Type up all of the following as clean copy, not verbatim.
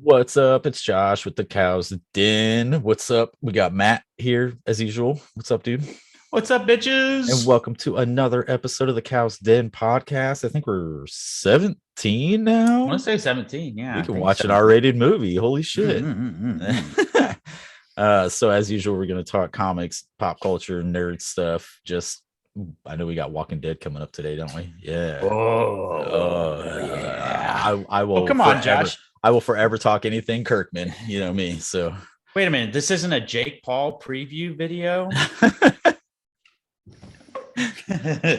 What's up? It's Josh with the Cows Den. What's up? We got Matt here as usual. What's up, dude? What's up, And bitches? welcome to another episode of the Cows Den podcast. I think we're 17 I want now. to say 17. We Yeah, I can think watch an 17. R-rated movie. Holy shit. Mm-mm-mm-mm. So as usual, we're going to talk comics, pop culture, nerd stuff. Just I know we got Walking Dead coming up today, don't we? Yeah. Oh, yeah. I Oh, will come on, forever Josh. talk anything Kirkman. You know me. So Wait a minute. This isn't a Jake Paul preview video?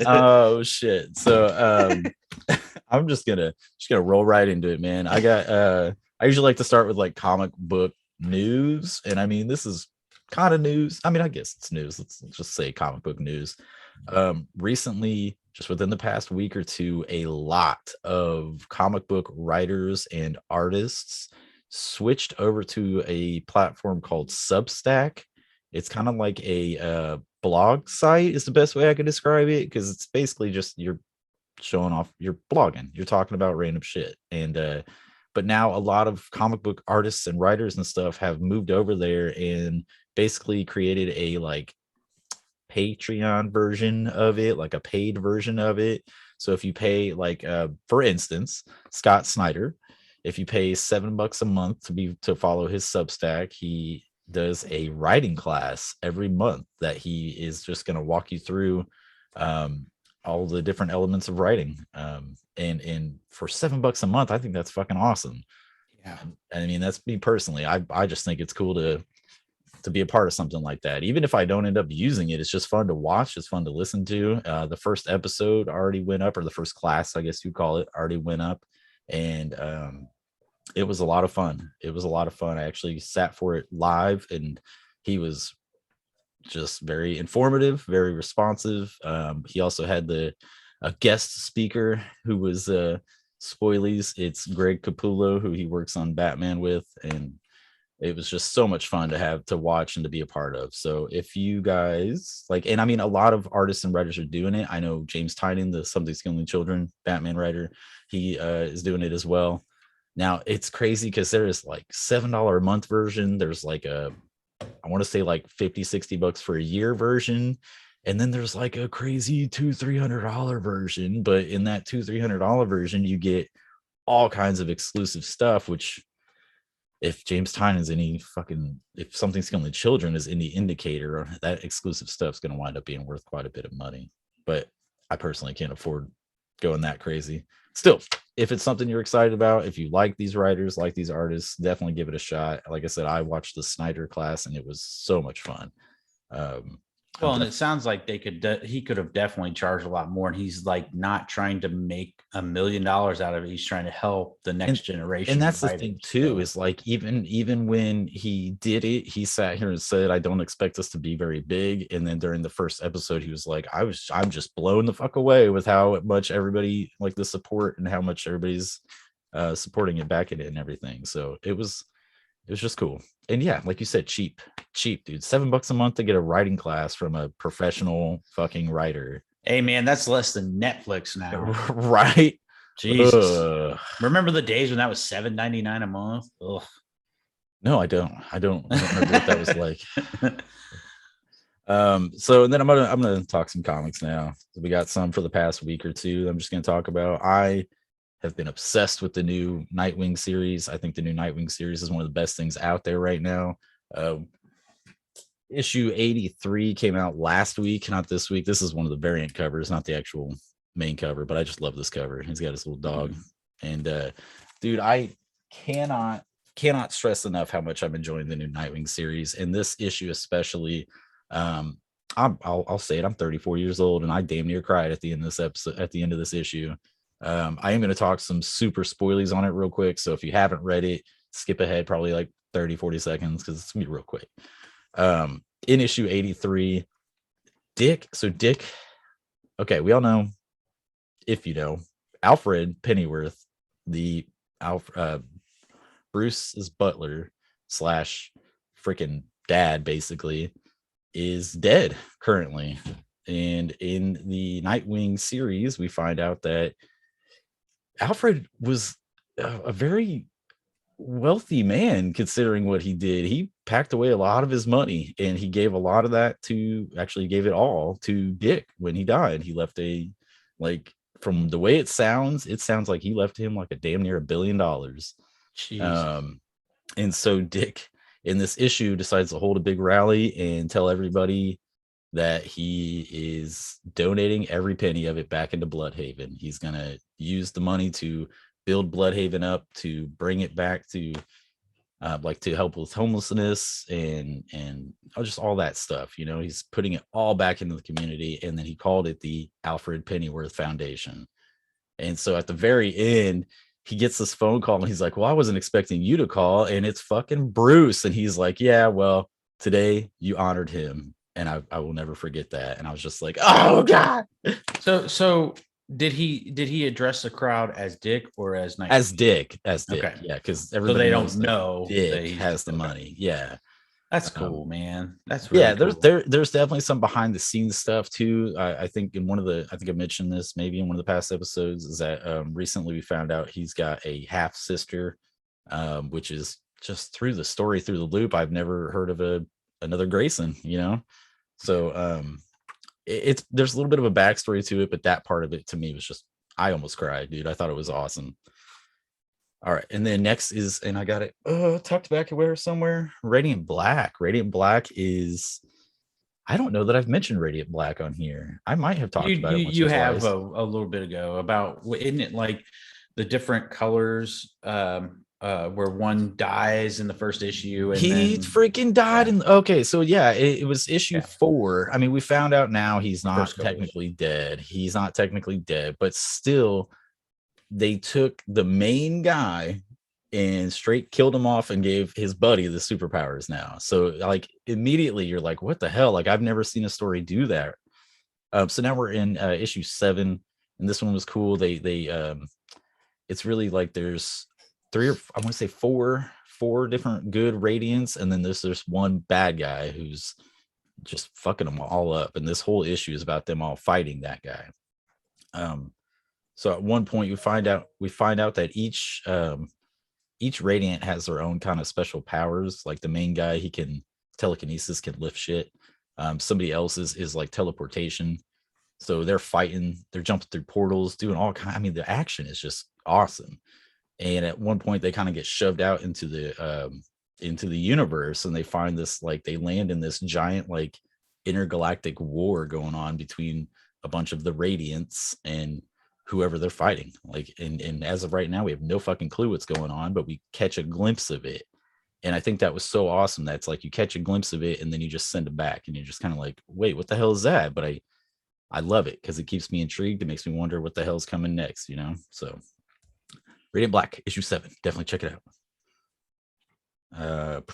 oh shit. So I'm just gonna roll right into it, man. I usually like to start with like comic book news, and I mean this is kind of news. I mean, I guess it's news. Let's just say comic book news. Recently, just within the past week or two, a lot of comic book writers and artists switched over to a platform called Substack. It's kind of like a blog site is the best way I could describe it, because it's basically just you're showing off, you're blogging, you're talking about random shit. And but now a lot of comic book artists and writers and stuff have moved over there and basically created a like Patreon version of it, like a paid version of it. So if you pay like for instance, Scott Snyder, if you pay $7 a month to follow his Substack, he does a writing class every month that he is just going to walk you through all the different elements of writing. And for $7 a month, I think that's fucking awesome. Yeah. I mean, that's me personally. I just think it's cool to be a part of something like that. Even if I don't end up using it, it's just fun to watch. It's fun to listen to. The first episode already went up, or the first class, I guess you call it, already went up. And it was a lot of fun. It was a lot of fun. I actually sat for it live, and he was just very informative, very responsive. He also had a guest speaker who was spoilies. It's Greg Capullo, who he works on Batman with, and it was just so much fun to have to watch and to be a part of. So if you guys like, and I mean, a lot of artists and writers are doing it. I know James Tynion, the Something's Killing Children Batman writer, he is doing it as well. Now it's crazy because there is like $7 a month version. There's like I want to say like 50, $60 for a year version. And then there's like a crazy $300 version. But in that $300 version, you get all kinds of exclusive stuff, which if James Tyne is any fucking, if Something's Killing Children is any indicator, that exclusive stuff's going to wind up being worth quite a bit of money. But I personally can't afford going that crazy. Still, if it's something you're excited about, if you like these writers, like these artists, definitely give it a shot. Like I said, I watched the Snyder class and it was so much fun. Um, I'm Well, and def- it sounds like he could have definitely charged a lot more. And he's like not trying to make $1 million out of it. He's trying to help the and next and generation that's of the thing writers. too, So is like even when he did it, he sat here and said, I don't expect us to be very big. And then during the first episode, he was like, I'm just blown the fuck away with how much everybody, like, the support and how much everybody's supporting it, back in it and everything. So it was just cool. And yeah, like you said, cheap, dude. $7 a month to get a writing class from a professional fucking writer. hey man, that's less than Netflix now. Right. Jesus. Ugh. Remember the days when that was $7.99 a month? Ugh. No, I don't remember what that was like. So then I'm gonna talk some comics now. We got some for the past week or two. I'm just gonna talk about. I have been obsessed with the new Nightwing series. I think the new Nightwing series is one of the best things out there right now. Issue 83 came out last week, not this week. This is one of the variant covers, not the actual main cover, but I just love this cover. He's got his little dog. And dude, I cannot stress enough how much I'm enjoying the new Nightwing series, and this issue especially. I'll say it. I'm 34 years old, and I damn near cried at the end of this episode. At the end of this issue, I am going to talk some super spoilies on it real quick. So if you haven't read it, skip ahead probably like 30, 40 seconds, because it's gonna be real quick. In issue 83, Dick. So Dick. Okay, we all know, if you know, Alfred Pennyworth, the Bruce's butler slash freaking dad, basically, is dead currently. And in the Nightwing series, we find out that Alfred was a very wealthy man considering what he did. He packed away a lot of his money, and he gave a lot of that to, actually gave it all to Dick when he died. He left a, like, from the way it sounds like he left him like a damn near $1 billion. Jesus. Um, and so Dick in this issue decides to hold a big rally and tell everybody that he is donating every penny of it back into Bloodhaven. He's going to use the money to build Bloodhaven up, to bring it back to like to help with homelessness and just all that stuff. You know, he's putting it all back into the community, and then he called it the Alfred Pennyworth Foundation. And so at the very end, he gets this phone call and he's like, well, I wasn't expecting you to call, and it's fucking Bruce. And he's like, yeah, well, today you honored him, and I will never forget that. And I was just like, oh God. So did he address the crowd as Dick or as Nightwing? As Dick. Okay. Yeah, because So everybody they knows don't know Dick has the money. Yeah. That's cool, man. That's really Yeah, cool. there's definitely some behind the scenes stuff too. I think in I think I mentioned this maybe in one of the past episodes, is that recently we found out he's got a half sister, which is just through the story, through the loop. I've never heard of another Grayson, you know. So it's there's a little bit of a backstory to it, but that part of it to me was just, I almost cried, dude. I thought it was awesome. All right, and then next is, and I got it tucked back away somewhere. Radiant Black. Radiant Black is, I don't know that I've mentioned Radiant Black on here. I might have talked about it once You or have twice. a little bit ago about, isn't it like the different colors where one dies in the first issue and He then freaking died in. Okay, so yeah, it was issue 4. I mean, we found out now he's not First colors. technically dead. He's not technically dead, but still, they took the main guy and straight killed him off and gave his buddy the superpowers now. So like immediately you're like, what the hell? Like, I've never seen a story do that. So now we're in issue 7, and this one was cool. They it's really like there's 3 or I want to say 4 different good Radiants, and then there's one bad guy who's just fucking them all up. And this whole issue is about them all fighting that guy. So at one point we find out that each Radiant has their own kind of special powers. Like the main guy, he can telekinesis, can lift shit. Somebody else's is like teleportation. So they're fighting, they're jumping through portals, doing all kind. I mean, the action is just awesome. And at one point, they kind of get shoved out into the universe, and they find this, like, they land in this giant like intergalactic war going on between a bunch of the Radiants and whoever they're fighting. Like, and as of right now, we have no fucking clue what's going on, but we catch a glimpse of it. And I think that was so awesome. That's like, you catch a glimpse of it and then you just send it back, and you're just kind of like, wait, what the hell is that? But I love it because it keeps me intrigued. It makes me wonder what the hell's coming next, you know? So Radiant Black, issue 7. Definitely check it out.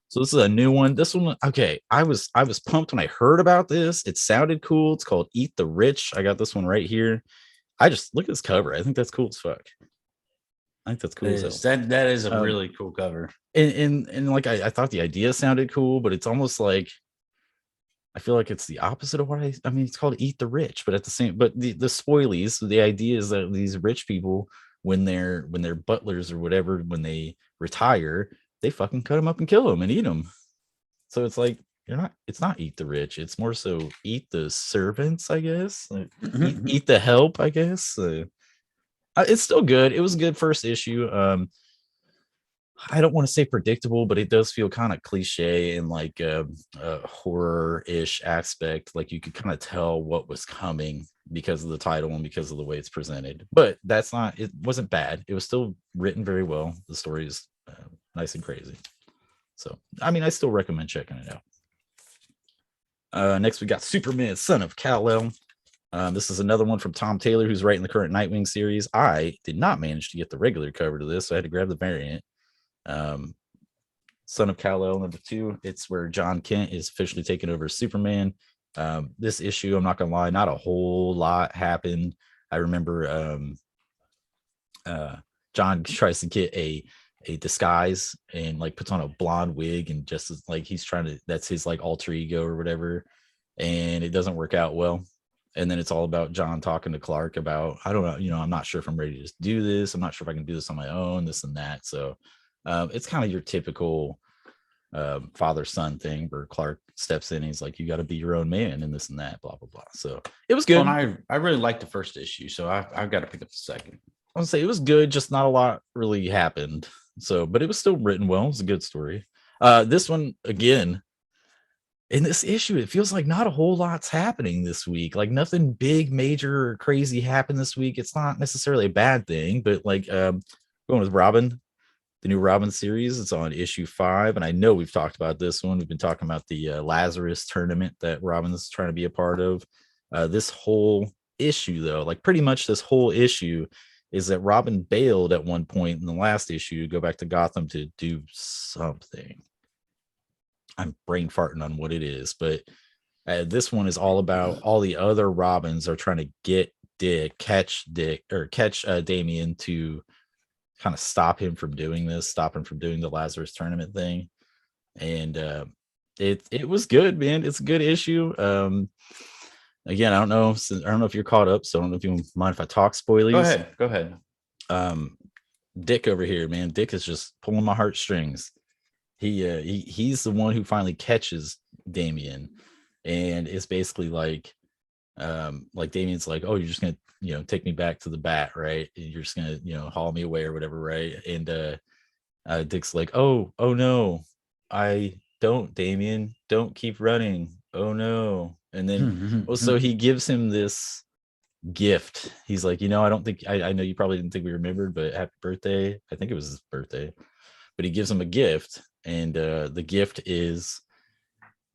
So this is a new one. This one, okay. I was pumped when I heard about this. It sounded cool. It's called Eat the Rich. I got this one right here. I just look at this cover. I think that's cool as fuck. I think that's cool as hell. That is a really cool cover. And like I thought the idea sounded cool, but it's almost like, I feel like it's the opposite of what I mean, it's called Eat the Rich, but at the same, but the spoilies, the idea is that these rich people, when they're butlers or whatever, when they retire, they fucking cut them up and kill them and eat them. So it's like, it's not Eat the Rich. It's more so eat the servants, I guess. Like, eat the help, I guess. It's still good. It was a good first issue. I don't want to say predictable, but it does feel kind of cliche and like a horror-ish aspect. Like you could kind of tell what was coming because of the title and because of the way it's presented. But it wasn't bad. It was still written very well. The story is nice and crazy. So, I mean, I still recommend checking it out. Next, we got Superman, Son of Kal-El. This is another one from Tom Taylor, who's writing the current Nightwing series. I did not manage to get the regular cover to this, so I had to grab the variant. Son of Kal-El #2. It's where John Kent is officially taking over as Superman. This issue, I'm not gonna lie, not a whole lot happened. I remember John tries to get a disguise and like puts on a blonde wig, and just like he's trying to, that's his like alter ego or whatever, and it doesn't work out well. And then it's all about John talking to Clark about, I don't know, I'm not sure if I'm ready to just do this. I'm not sure if I can do this on my own, this and that. So it's kind of your typical father-son thing where Clark steps in and he's like, you got to be your own man and this and that, blah, blah, blah. So it was good. Well, and I really liked the first issue, so I've got to pick up the second. I would say it was good, just not a lot really happened. So, but it was still written well. It was a good story. This one, again, in this issue, it feels like not a whole lot's happening this week. Like nothing big, major, or crazy happened this week. It's not necessarily a bad thing, but like going with Robin, the new Robin series, it's on issue 5. And I know we've talked about this one. We've been talking about the Lazarus tournament that Robin's trying to be a part of. This whole issue, though, like pretty much this whole issue is that Robin bailed at one point in the last issue to go back to Gotham to do something. I'm brain farting on what it is, but this one is all about all the other Robins are trying to get catch Damian to kind of stop him from doing this, stop him from doing the Lazarus tournament thing. And it was good, man. It's a good issue. Again, I don't know if you're caught up, so I don't know if you mind if I talk spoilies. Go ahead. Dick over here, man. Dick is just pulling my heartstrings. He's the one who finally catches Damian, and it's basically like Damian's like, oh, you're just gonna take me back to the bat, right? And you're just gonna haul me away or whatever, right? And Dick's like, oh no, I don't, Damian, don't keep running, oh no. And then so he gives him this gift. He's like, I don't think I know you probably didn't think we remembered, but happy birthday. I think it was his birthday, but he gives him a gift. And the gift is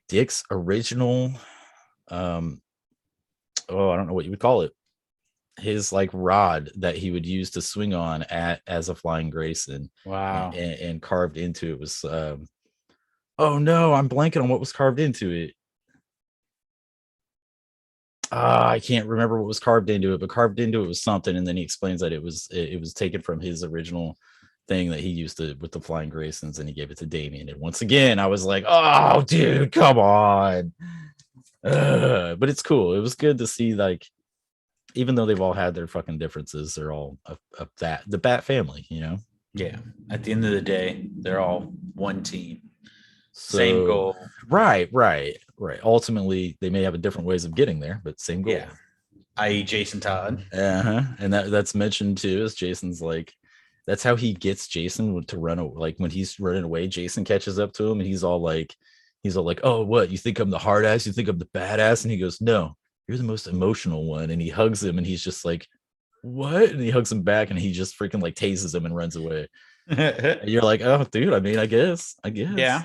Dick's original, I don't know what you would call it. His like rod that he would use to swing on as a flying Grayson. Wow. And carved into it was, oh no, I'm blanking on what was carved into it. I can't remember what was carved into it, but carved into it was something. And then he explains that it was taken from his original thing that he used with the flying Graysons, and he gave it to Damian. And once again, I was like, oh dude, come on. But it's cool. It was good to see, like, even though they've all had their fucking differences, they're all the Bat family, Yeah. At the end of the day, they're all one team. So, same goal. Right. Ultimately, they may have a different ways of getting there, but same goal. Yeah. I.e. Jason Todd. And that's mentioned too, is Jason's like, that's how he gets Jason to run. Like when he's running away, Jason catches up to him, and he's all like, oh, what? You think I'm the hard ass? You think I'm the badass? And he goes, no, you're the most emotional one. And he hugs him, and he's just like, what? And he hugs him back, and he just freaking like tases him and runs away. And you're like, oh, dude, I mean, I guess. Yeah.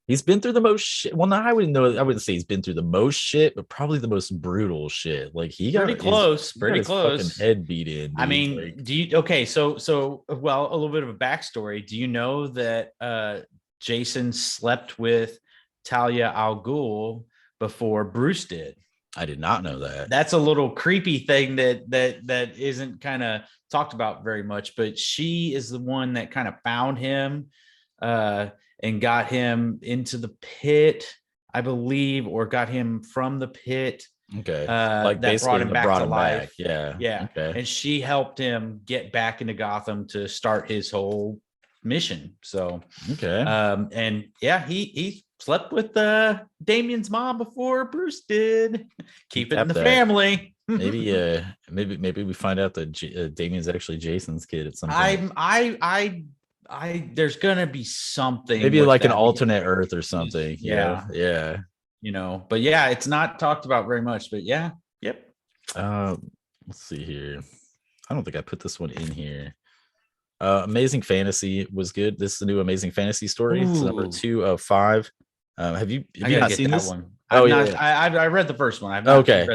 He's been through the most shit. Well, no, I wouldn't say he's been through the most shit, but probably the most brutal shit. Like he got pretty close. Fucking head beat in. Dude. I mean, like, so well, a little bit of a backstory. Do you know that Jason slept with Talia al Ghul before Bruce did? I did not know that. That's a little creepy thing that isn't kind of talked about very much, but she is the one that kind of found him and got him into the pit, I believe, or got him from the pit. Okay. Like that brought him back to life. Yeah. Yeah. Okay. And she helped him get back into Gotham to start his whole mission. So, okay. And yeah, he slept with Damian's mom before Bruce did. Keep it in the family. maybe we find out that Damian's actually Jason's kid at some point. There's gonna be something, maybe like an alternate Earth or something. Yeah. But yeah, it's not talked about very much. But yeah, yep. Let's see here. I don't think I put this one in here. Amazing Fantasy was good. This is the new Amazing Fantasy story. It's number 2 of 5. Have you not seen this one? I read the first one.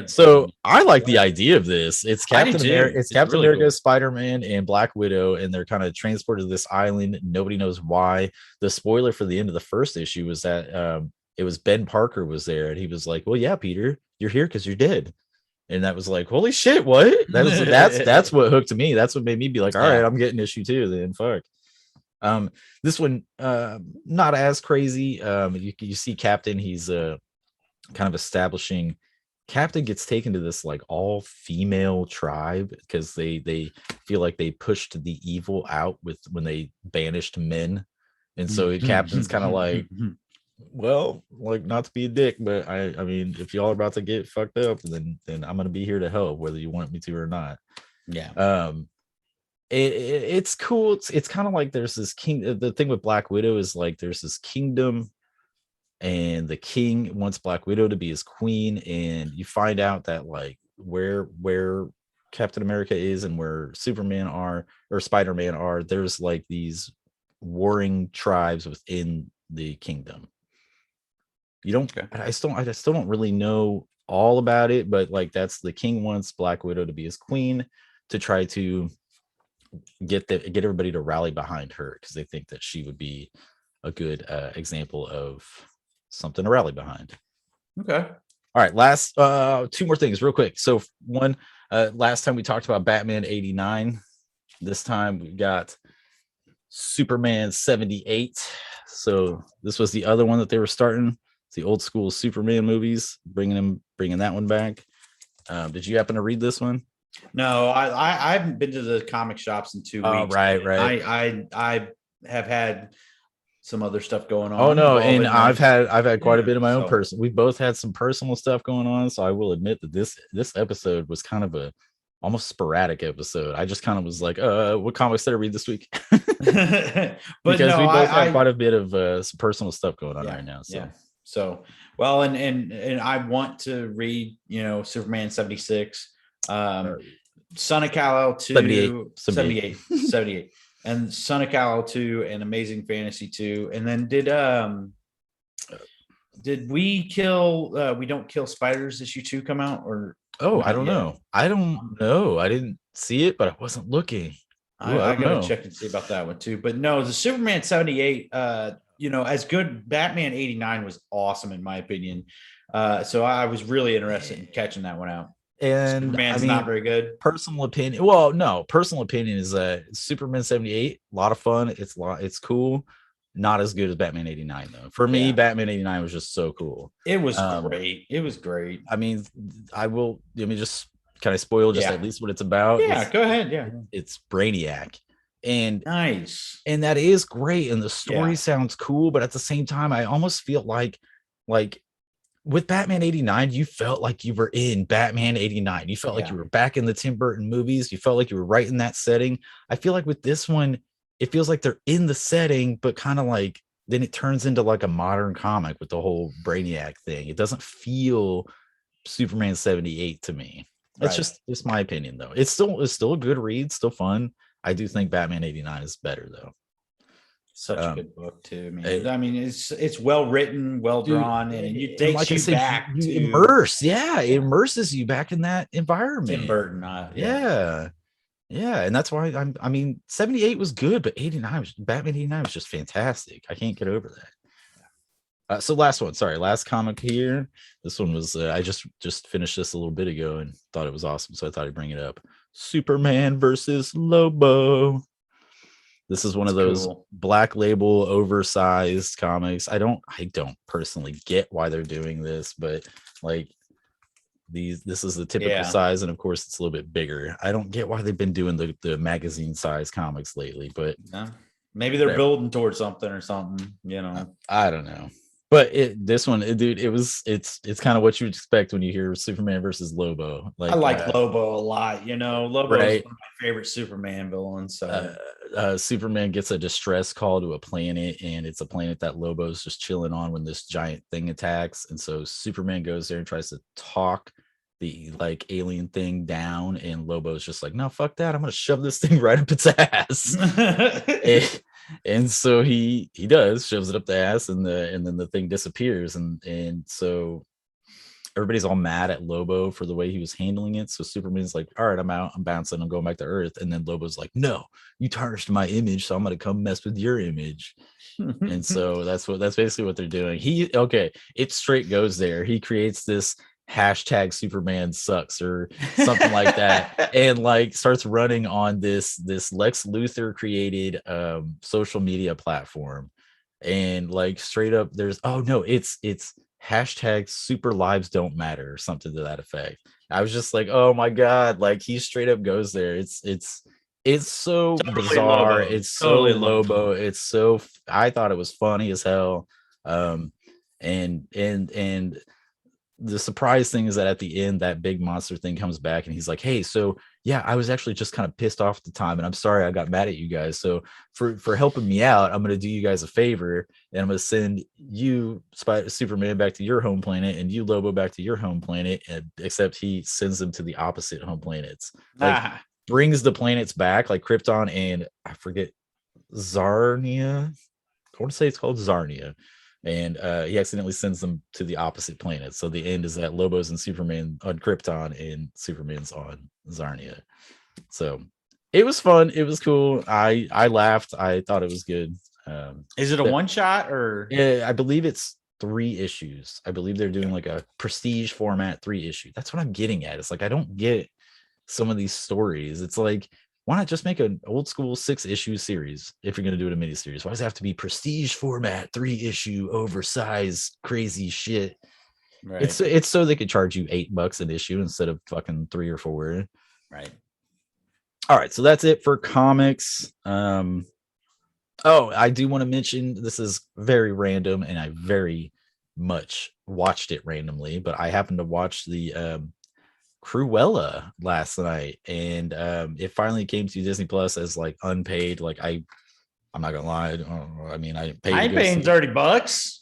So I like the idea of this. It's Captain America. It's Captain really America, cool. Spider-Man, and Black Widow, and they're kind of transported to this island. Nobody knows why. The spoiler for the end of the first issue was that it was Ben Parker was there, and he was like, "Well, yeah, Peter, you're here because you're dead." And that was like, holy shit, what? That's what hooked me. That's what made me be like, all right, I'm getting issue 2 then. Fuck. This one, not as crazy. You see Captain, he's kind of establishing Captain gets taken to this like all female tribe because they feel like they pushed the evil out with when they banished men. And so Captain's kind of like, well, like, not to be a dick, but I mean, if y'all are about to get fucked up, then I'm gonna be here to help, whether you want me to or not. Yeah. It's cool. It's kind of like there's this king. The thing with Black Widow is like there's this kingdom, and the king wants Black Widow to be his queen, and you find out that like where Captain America is and where Superman are or Spider-Man are, there's like these warring tribes within the kingdom. You don't. Okay. I still don't really know all about it, but like that's the king wants Black Widow to be his queen to try to get everybody to rally behind her because they think that she would be a good example of something to rally behind. Okay. All right, last two more things real quick. So one, last time we talked about Batman 89. This time we got Superman 78. So this was the other one that they were starting. It's the old school Superman movies, bringing that one back. Did you happen to read this one? No, I haven't been to the comic shops in 2 weeks. Right. I have had some other stuff going on. Oh no, and I've had quite a bit of my own person. We both had some personal stuff going on, so I will admit that this episode was kind of a almost sporadic episode. I just kind of was like, what comics did I read this week? But because no, we both had quite a bit of some personal stuff going on right now. So so well, and I want to read, Superman 76, Son of Kal-El 2, 78 and Son of Kal-El 2 and Amazing Fantasy 2. And then did we Don't Kill Spiders issue 2 come out, or I don't know. I didn't see it, but I wasn't looking. I gotta check and see about that one too. But no, the Superman 78, as good. Batman 89 was awesome in my opinion. So I was really interested in catching that one out. And Superman's not very good. Personal opinion. Well, no, personal opinion is that Superman 78, a lot of fun. It's cool. Not as good as Batman 89 though. For me, Batman 89 was just so cool. It was great. It was great. I mean, let me just kind of spoil at least what it's about. Yeah, go ahead. Yeah. It's Brainiac. And nice. And that is great. And the story sounds cool, but at the same time, I almost feel like with Batman 89, you felt like you were in Batman 89. You felt like you were back in the Tim Burton movies. You felt like you were right in that setting. I feel like with this one, it feels like they're in the setting, but kind of like then it turns into like a modern comic with the whole Brainiac thing. It doesn't feel Superman 78 to me. It's just my opinion though. It's still a good read, still fun. I do think Batman 89 is better though. Such a good book too, man. I mean, it's well written, well drawn, and it takes you back to immerse. Yeah, it immerses you back in that environment. Tim Burton, yeah, and that's why I mean, 78 was good, but Batman 89 was just fantastic. I can't get over that. So last comic here. This one was I just finished this a little bit ago and thought it was awesome, so I thought I'd bring it up. Superman versus Lobo. This is one of those Black Label oversized comics. I don't personally get why they're doing this, but like this is the typical size, and of course it's a little bit bigger. I don't get why they've been doing the magazine size comics lately, but maybe they're building towards something or something, I don't know. But this one, dude, it's kind of what you'd expect when you hear Superman versus Lobo. Like, I like Lobo a lot. Lobo is one of my favorite Superman villains. So Superman gets a distress call to a planet, and it's a planet that Lobo's just chilling on when this giant thing attacks. And so Superman goes there and tries to talk the like alien thing down, and Lobo's just like, no, fuck that, I'm gonna shove this thing right up its ass. And so he shoves it up the ass, and then the thing disappears, and so everybody's all mad at Lobo for the way he was handling it. So Superman's like, all right, I'm out, I'm bouncing, I'm going back to Earth. And then Lobo's like, no, you tarnished my image, so I'm gonna come mess with your image. And so that's basically what they're doing. It straight goes there. He creates this hashtag Superman sucks or something like that, and like starts running on this Lex Luthor created social media platform, and like straight up there's it's hashtag super lives don't matter or something to that effect. I was just like, oh my god, like he straight up goes there. It's so Totally bizarre. Lobo. It's so Totally Lobo. Lobo. It's so I thought it was funny as hell. Um and the surprise thing is that at the end, that big monster thing comes back and he's like, hey, so yeah, I was actually just kind of pissed off at the time and I'm sorry I got mad at you guys. So for helping me out, I'm going to do you guys a favor and I'm going to send you Superman back to your home planet and you Lobo back to your home planet, and except he sends them to the opposite home planets, like Ah, brings the planets back, like Krypton and I forget, Zarnia. I want to say it's called Zarnia, and he accidentally sends them to the opposite planet. So the end is that Lobo's and Superman on Krypton and Superman's on Zarnia. So it was fun. It was cool. I laughed. I thought it was good. is it a But one shot or? yeah, I believe it's 3 issues. I believe they're doing like a prestige format 3 issue. That's what I'm getting at. It's like I don't get some of these stories. It's like, why not just make an old school 6 issue series if you're going to do it a miniseries? Why does it have to be prestige format, 3 issue, oversized, crazy shit? Right. It's so they could charge you $8 an issue instead of fucking 3 or 4. Right. All right, so that's it for comics. Oh, I do want to mention this is very random, and I very much watched it randomly, but I happened to watch the Cruella last night, and it finally came to Disney Plus as like unpaid. Like I'm not gonna lie, I mean I paid I to ain't go paying see. $30.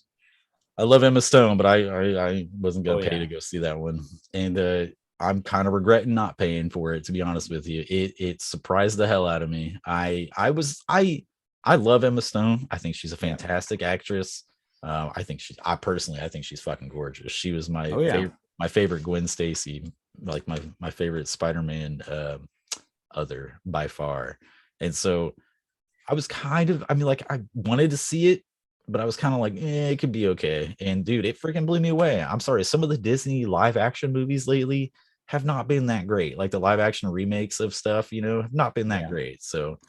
I love Emma Stone, but I wasn't gonna Oh pay yeah. to go see that one, and I'm kind of regretting not paying for it, to be honest with you. It surprised the hell out of me. I love Emma Stone. I think she's a Yeah. fantastic actress. I personally I think she's fucking gorgeous. She was Oh yeah. my favorite Gwen Stacy, like my favorite Spider-Man other by far. And so I was kind of, I mean, like I wanted to see it, but I was kind of like, it could be okay. And dude, it freaking blew me away. I'm sorry, some of the Disney live action movies lately have not been that great. Like the live action remakes of stuff, have not been that Yeah. great. So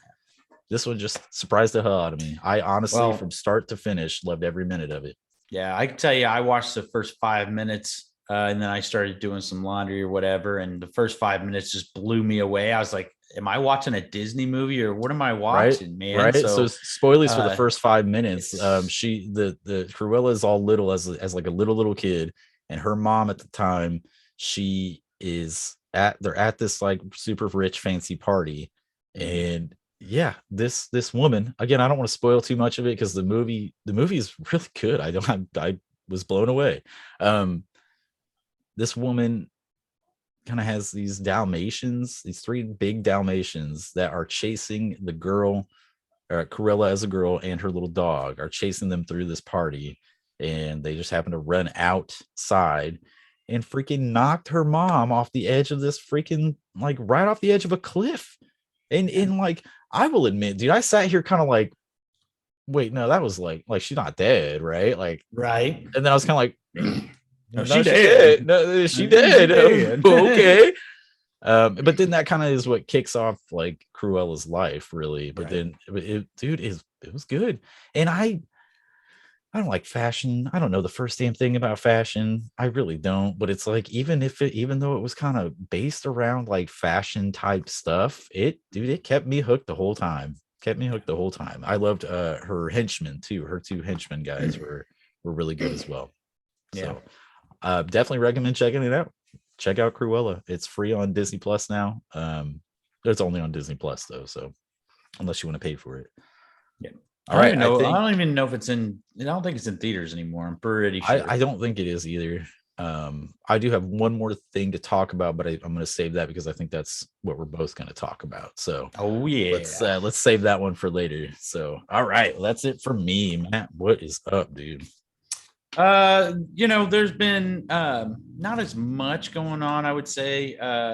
this one just surprised the hell out of me. I honestly, from Well, start to finish, loved every minute of it. yeah, I can tell you, I watched the first 5 minutes, and then I started doing some laundry or whatever, and the first 5 minutes just blew me away. I was like, "Am I watching a Disney movie or what am I Right, watching, man?" right. So So, spoilers for the uh, first 5 minutes. it's She the Cruella is all little as like a little kid, and her mom at the time, she is at they're at this like super rich fancy party, mhm. and yeah, this woman, again, I don't want to spoil too much of it because the movie is really good. I was blown away. Um, this woman kind of has these Dalmatians, these 3 big Dalmatians that are chasing the girl, Cruella as a girl, and her little dog are chasing them through this party, and they just happen to run outside and freaking knocked her mom off the edge of this freaking like right off the edge of a cliff. And Yeah. in like, I will admit, dude, I sat here kind of like, wait, no, that was like she's not dead, right? Like, Right. and then I was kind of like, No, no, she she did. did. No, she She did. did. Okay. But then that kind of is what kicks off like Cruella's life, really. But Right. then, dude, it was good, and I don't like fashion. I don't know the first damn thing about fashion. I really don't. But it's like even though it was kind of based around like fashion type stuff, it kept me hooked the whole time. Kept me hooked the whole time. I loved her henchmen too. Her 2 henchmen guys were really good as well. Yeah. So definitely recommend checking it out. Check out Cruella. It's free on Disney Plus now. It's only on Disney Plus though, so unless you want to pay for it. Yeah. All right, I don't even know if it's in. I don't think it's in theaters anymore. I'm pretty sure. I don't think it is either. I do have one more thing to talk about, but I'm going to save that because I think that's what we're both going to talk about. So Oh yeah. let's save that one for later. So all right, well, that's it for me, Matt. What is up, dude? There's been not as much going on, I would say,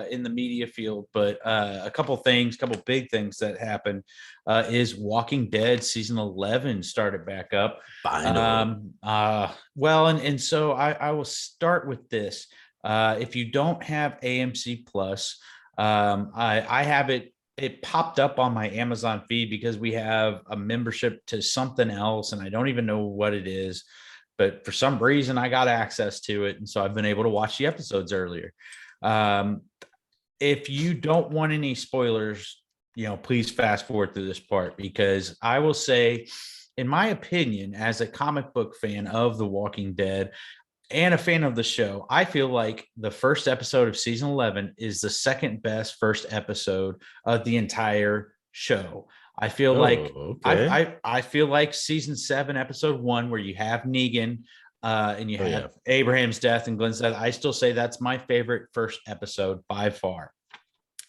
in the media field, but a couple big things that happened is Walking Dead season 11 started back up. Final. Well, and so I will start with this. If you don't have AMC Plus, I have it. It popped up on my Amazon feed because we have a membership to something else, and I don't even know what it is. but for some reason I got access to it, and so I've been able to watch the episodes earlier. If you don't want any spoilers, please fast forward through this part, because I will say, in my opinion, as a comic book fan of The Walking Dead and a fan of the show, I feel like the first episode of season 11 is the second best first episode of the entire show. I feel like okay. I feel like season 7, episode 1, where you have Negan and you have Yeah. Abraham's death and Glenn's death, I still say that's my favorite first episode by far.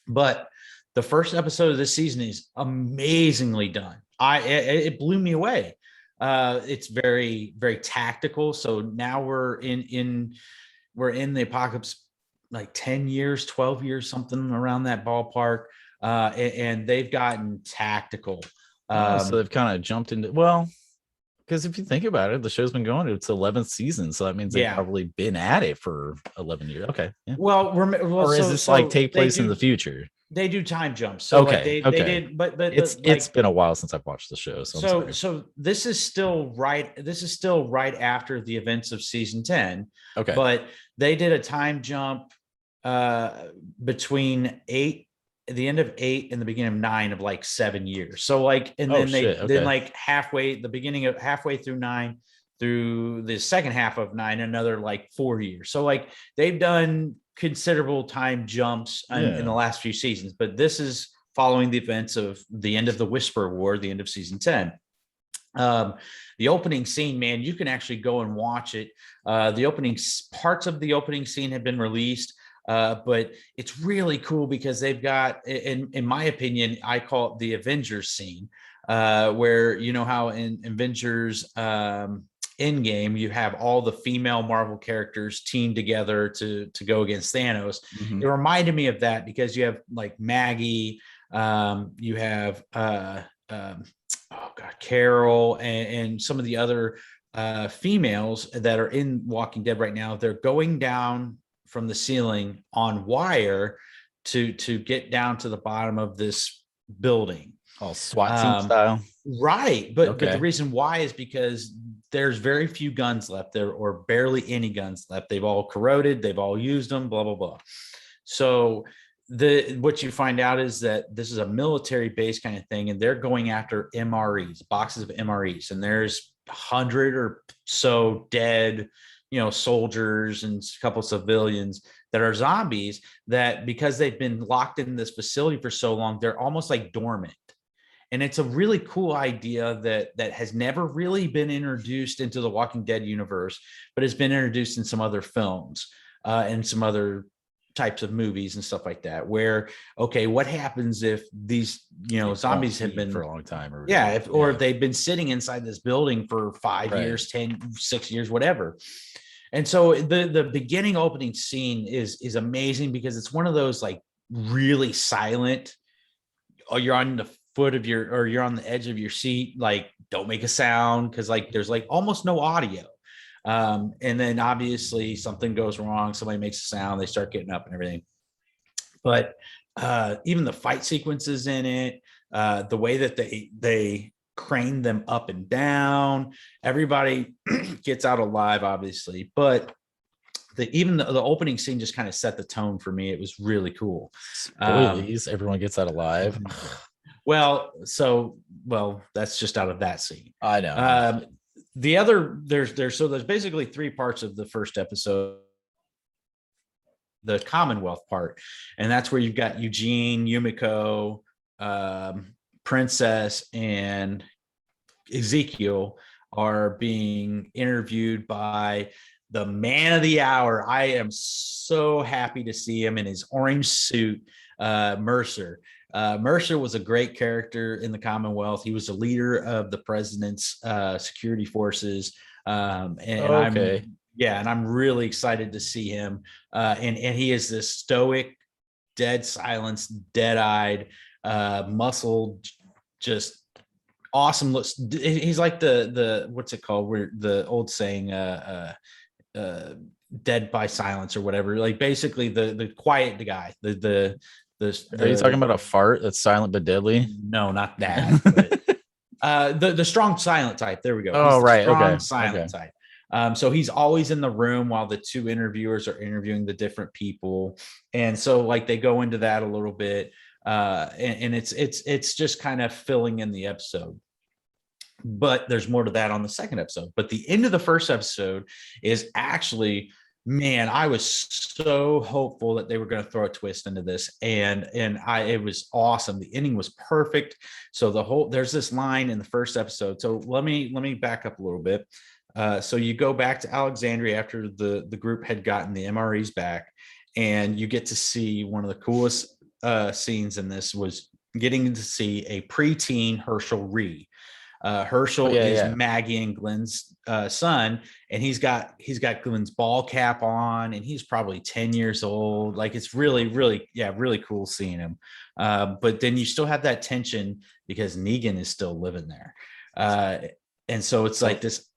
But the first episode of this season is amazingly done. It blew me away. It's very, very tactical. So now we're in the apocalypse, like 10 years, 12 years, something around that ballpark. And they've gotten tactical. So they've kind of jumped into, well, because if you think about it, the show's been going to its 11th season, so that means they've probably been at it for 11 years. Okay. Yeah. Well, or is this like take place in the future? They do time jumps. So okay. They did, but it's been a while since I've watched the show. So this is still right. This is still right after the events of season 10. Okay. But they did a time jump between the end of 8 and the beginning of 9 of like 7 years. So like, and then then like halfway through 9 through the second half of 9, another like 4 years. So like they've done considerable time jumps in the last few seasons, but this is following the events of the end of the Whisper War, the end of season 10. The opening scene, man, you can actually go and watch it. The opening parts of the opening scene have been released. But it's really cool because they've got, in my opinion, I call it the Avengers scene, where how in Avengers Endgame you have all the female Marvel characters teamed together to go against Thanos. Mm-hmm. It reminded me of that because you have like Maggie, you have Carol, and some of the other females that are in Walking Dead right now. They're going down from the ceiling on wire to get down to the bottom of this building. All SWAT team style. Right. But the reason why is because there's very few guns left there, or barely any guns left. They've all corroded. They've all used them, blah, blah, blah. So what you find out is that this is a military base kind of thing, and they're going after MREs, boxes of MREs. And there's 100 or so dead soldiers and a couple of civilians that are zombies, that because they've been locked in this facility for so long, they're almost like dormant. And it's a really cool idea that has never really been introduced into the Walking Dead universe, but has been introduced in some other films and some other types of movies and stuff like that, where, okay, what happens if these, zombies have been for a long time, or if they've been sitting inside this building for 5 years, 10, 6 years, whatever. And so the beginning opening scene is amazing because it's one of those like really silent, you're on the foot of you're on the edge of your seat, like don't make a sound, because like there's like almost no audio. And then obviously something goes wrong, somebody makes a sound, they start getting up and everything. But even the fight sequences in it, the way that they crane them up and down, everybody gets out alive, obviously. But even the opening scene just kind of set the tone for me. It was really cool. Everyone gets out alive. Well, that's just out of that scene. I know. The other there's basically 3 parts of the first episode. The Commonwealth part, and that's where you've got Eugene, Yumiko, Princess, and Ezekiel are being interviewed by the man of the hour. I am so happy to see him in his orange suit, Mercer. Mercer was a great character in the Commonwealth. He was the leader of the president's security forces. And I'm really excited to see him. And he is this stoic, dead silence, dead-eyed, muscled, just awesome looks. He's like the what's it called, where the old saying, dead by silence or whatever, like basically the quiet guy. Are you talking about a fart that's silent but deadly? No, not that. But, the strong silent type. There we go. Oh, right. Okay. Silent type. So he's always in the room while the two interviewers are interviewing the different people. And so like they go into that a little bit. And it's just kind of filling in the episode. But there's more to that on the second episode. But the end of the first episode is actually, man, I was so hopeful that they were going to throw a twist into this, and it was awesome. The ending was perfect. So there's this line in the first episode. So let me back up a little bit. So you go back to Alexandria after the group had gotten the MREs back, and you get to see one of the coolest scenes in this was getting to see a preteen Herschel Ree. Herschel is Maggie and Glenn's son, and he's got Glenn's ball cap on, and he's probably 10 years old. Like it's really, really, really cool seeing him. But then you still have that tension because Negan is still living there, and so it's like this.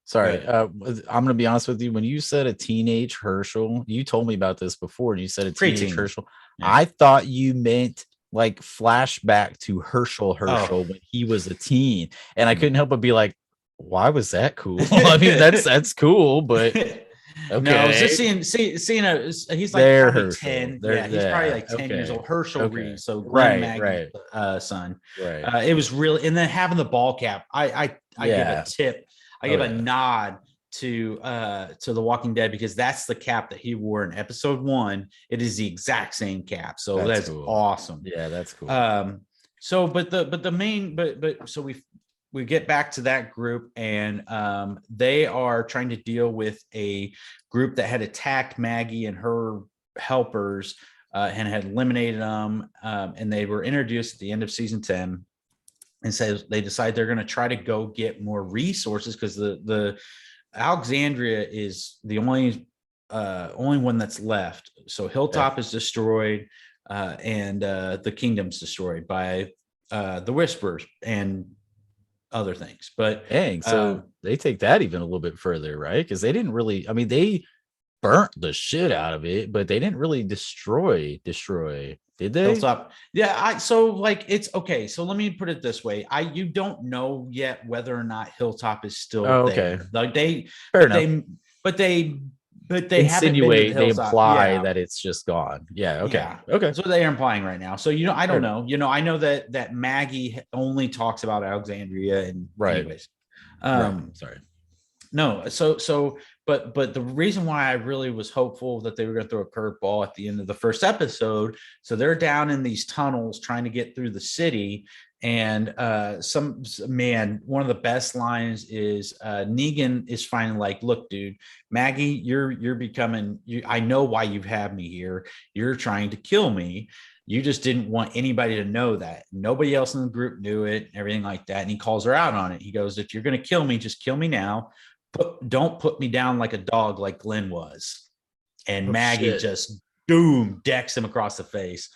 Sorry, I'm gonna be honest with you. When you said a teenage Herschel, you told me about this before. You said a teenage Herschel. Yeah. I thought you meant like flashback to Herschel when he was a teen, and I couldn't help but be like, why was that cool? I mean, that's cool, but okay. No, just seeing he's like probably Herschel. 10. He's probably like 10 years old. Herschel Reed, so Glenn Maggie's son. Right. It was really, and then having the ball cap, I give a tip. I give a nod to The Walking Dead because that's the cap that he wore in episode 1. It is the exact same cap, so that's cool. Awesome. Yeah, that's cool. So so we get back to that group, and they are trying to deal with a group that had attacked Maggie and her helpers and had eliminated them, and they were introduced at the end of season 10. And so they decide they're going to try to go get more resources because the Alexandria is the only one that's left. So Hilltop is destroyed, and the kingdom's destroyed by the Whisperers and other things. But dang, so they take that even a little bit further, right? Because they didn't really. I mean, they burnt the shit out of it, but they didn't really destroy. Did they? Hilltop. Yeah. So it's okay. So let me put it this way. You don't know yet whether or not Hilltop is still there. Like they insinuate, they imply that it's just gone. Yeah. Okay. Yeah. Okay. That's what they are implying right now. So, I don't know. I know that Maggie only talks about Alexandria and anyways. Sorry. No. But the reason why I really was hopeful that they were going to throw a curveball at the end of the first episode. So they're down in these tunnels trying to get through the city. And one of the best lines is Negan is finally like, look, dude, Maggie, you're becoming, I know why you've had me here. You're trying to kill me. You just didn't want anybody to know that. Nobody else in the group knew it, everything like that. And he calls her out on it. He goes, if you're going to kill me, just kill me now. Don't put me down like a dog like Glenn was. And Maggie just decks him across the face.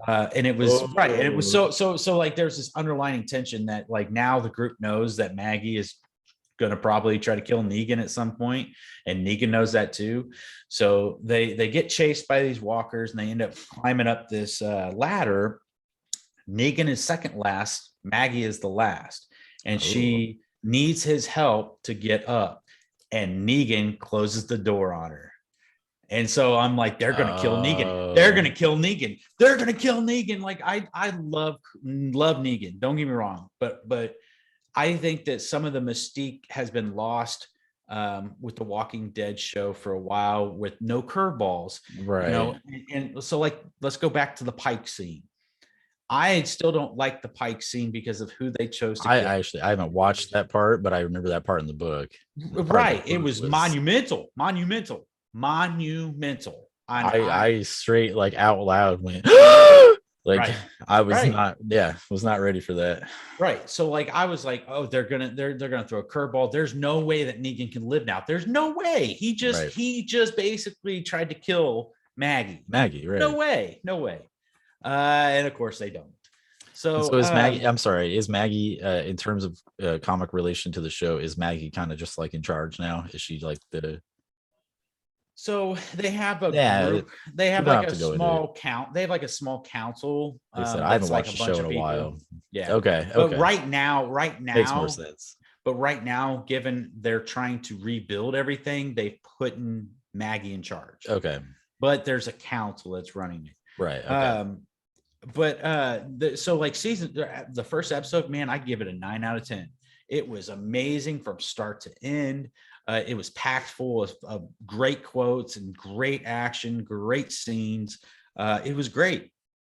And it was right. And it was so like there's this underlining tension that like now the group knows that Maggie is going to probably try to kill Negan at some point, and Negan knows that too. So they get chased by these walkers, and they end up climbing up this ladder. Negan is second last. Maggie is the last, and she needs his help to get up, and Negan closes the door on her. And so I'm like, they're going to kill Negan. They're going to kill Negan. They're going to kill Negan. Like I love Negan. Don't get me wrong. But I think that some of the mystique has been lost with the Walking Dead show for a while with no curveballs. Right. And so like, let's go back to the Pike scene. I still don't like the Pike scene because of who they chose to kill. I haven't watched that part, but I remember that part in the book. Right. It was monumental. I straight like out loud went like I was not ready for that. Right. So like I was like, oh, they're gonna throw a curveball. There's no way that Negan can live now. There's no way. He just basically tried to kill Maggie. Right. No way. And of course they don't. So is Maggie, I'm sorry, is Maggie in terms of comic relation to the show, is Maggie kind of just like in charge now? Is she like the So they have a group. They have like a small count. They have like a small council. I haven't watched the show in a while. Yeah. Okay. But right now makes more sense. But right now, given they're trying to rebuild everything, they've put Maggie in charge. Okay. But there's a council that's running it. Right. Okay. So like the first episode, man, I give it a 9 out of 10. It was amazing from start to end. It was packed full of great quotes and great action, great scenes. It was great.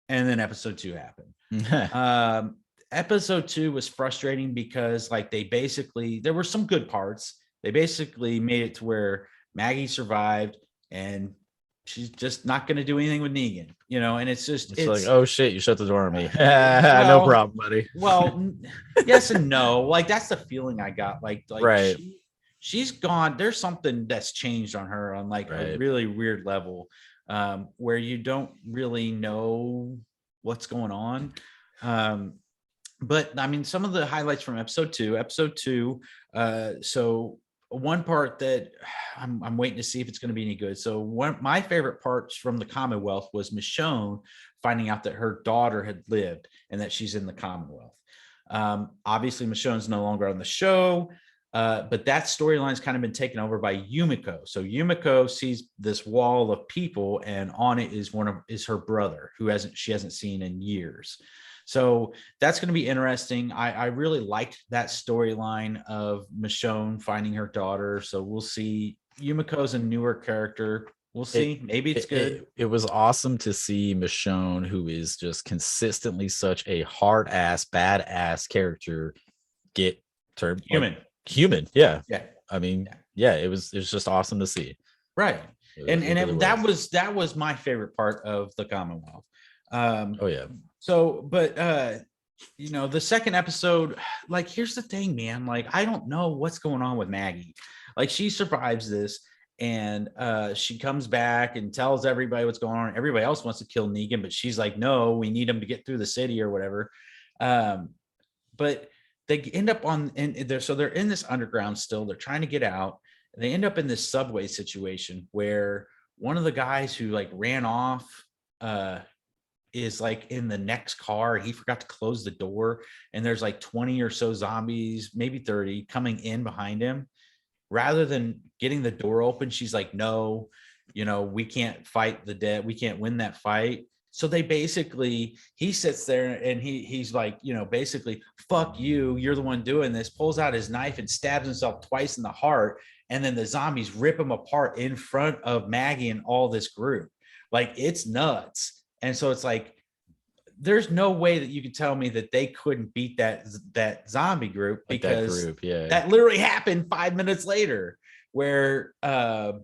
And then episode 2 happened. Episode 2 was frustrating because like there were some good parts. They basically made it to where Maggie survived and she's just not going to do anything with Negan, and it's like, oh shit, you shut the door on me. Well, no problem, buddy. Well, yes and no. Like that's the feeling I got. Like right. She's gone. There's something that's changed on her on like a really weird level, where you don't really know what's going on. But I mean, some of the highlights from episode 2, so one part that I'm waiting to see if it's going to be any good. So my favorite parts from the Commonwealth was Michonne finding out that her daughter had lived and that she's in the Commonwealth. Obviously, Michonne's no longer on the show, but that storyline's kind of been taken over by Yumiko. So Yumiko sees this wall of people, and on it is her brother, who she hasn't seen in years. So that's going to be interesting. I really liked that storyline of Michonne finding her daughter. So we'll see. Yumiko's a newer character. We'll see. Maybe it's good. It was awesome to see Michonne, who is just consistently such a hard ass, badass character, get turned human. Yeah. I mean, it was just awesome to see. Right. That was my favorite part of the Commonwealth. So, but the second episode, like, here's the thing, man. Like, I don't know what's going on with Maggie. Like, she survives this, and she comes back and tells everybody what's going on. Everybody else wants to kill Negan, but she's like, no, we need him to get through the city or whatever. But they end up they're in this underground still. They're trying to get out. And they end up in this subway situation where one of the guys who like ran off is like in the next car. He forgot to close the door, and there's like 20 or so zombies, maybe 30, coming in behind him. Rather than getting the door open, she's like, no, we can't fight the dead. We can't win that fight. So he sits there and he's like, basically, fuck you. You're the one doing this, pulls out his knife and stabs himself twice in the heart. And then the zombies rip him apart in front of Maggie and all this group. Like, it's nuts. And so it's like, there's no way that you could tell me that they couldn't beat that zombie group, because that literally happened 5 minutes later, where Daryl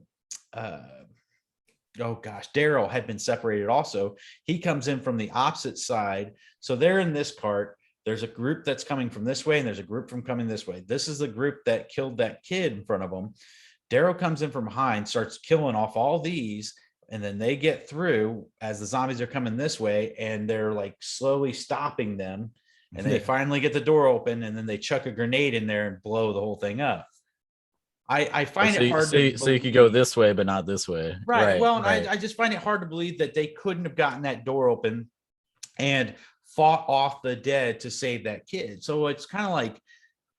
had been separated also. He comes in from the opposite side. So they're in this cart. There's a group that's coming from this way, and there's a group from coming this way. This is the group that killed that kid in front of them. Daryl comes in from behind, starts killing off all these. And then they get through as the zombies are coming this way, and they're like slowly stopping them. And they finally get the door open, and then they chuck a grenade in there and blow the whole thing up. I find it hard so you could go this way, but not this way. Right. Well, right. I just find it hard to believe that they couldn't have gotten that door open and fought off the dead to save that kid. So it's kind of like,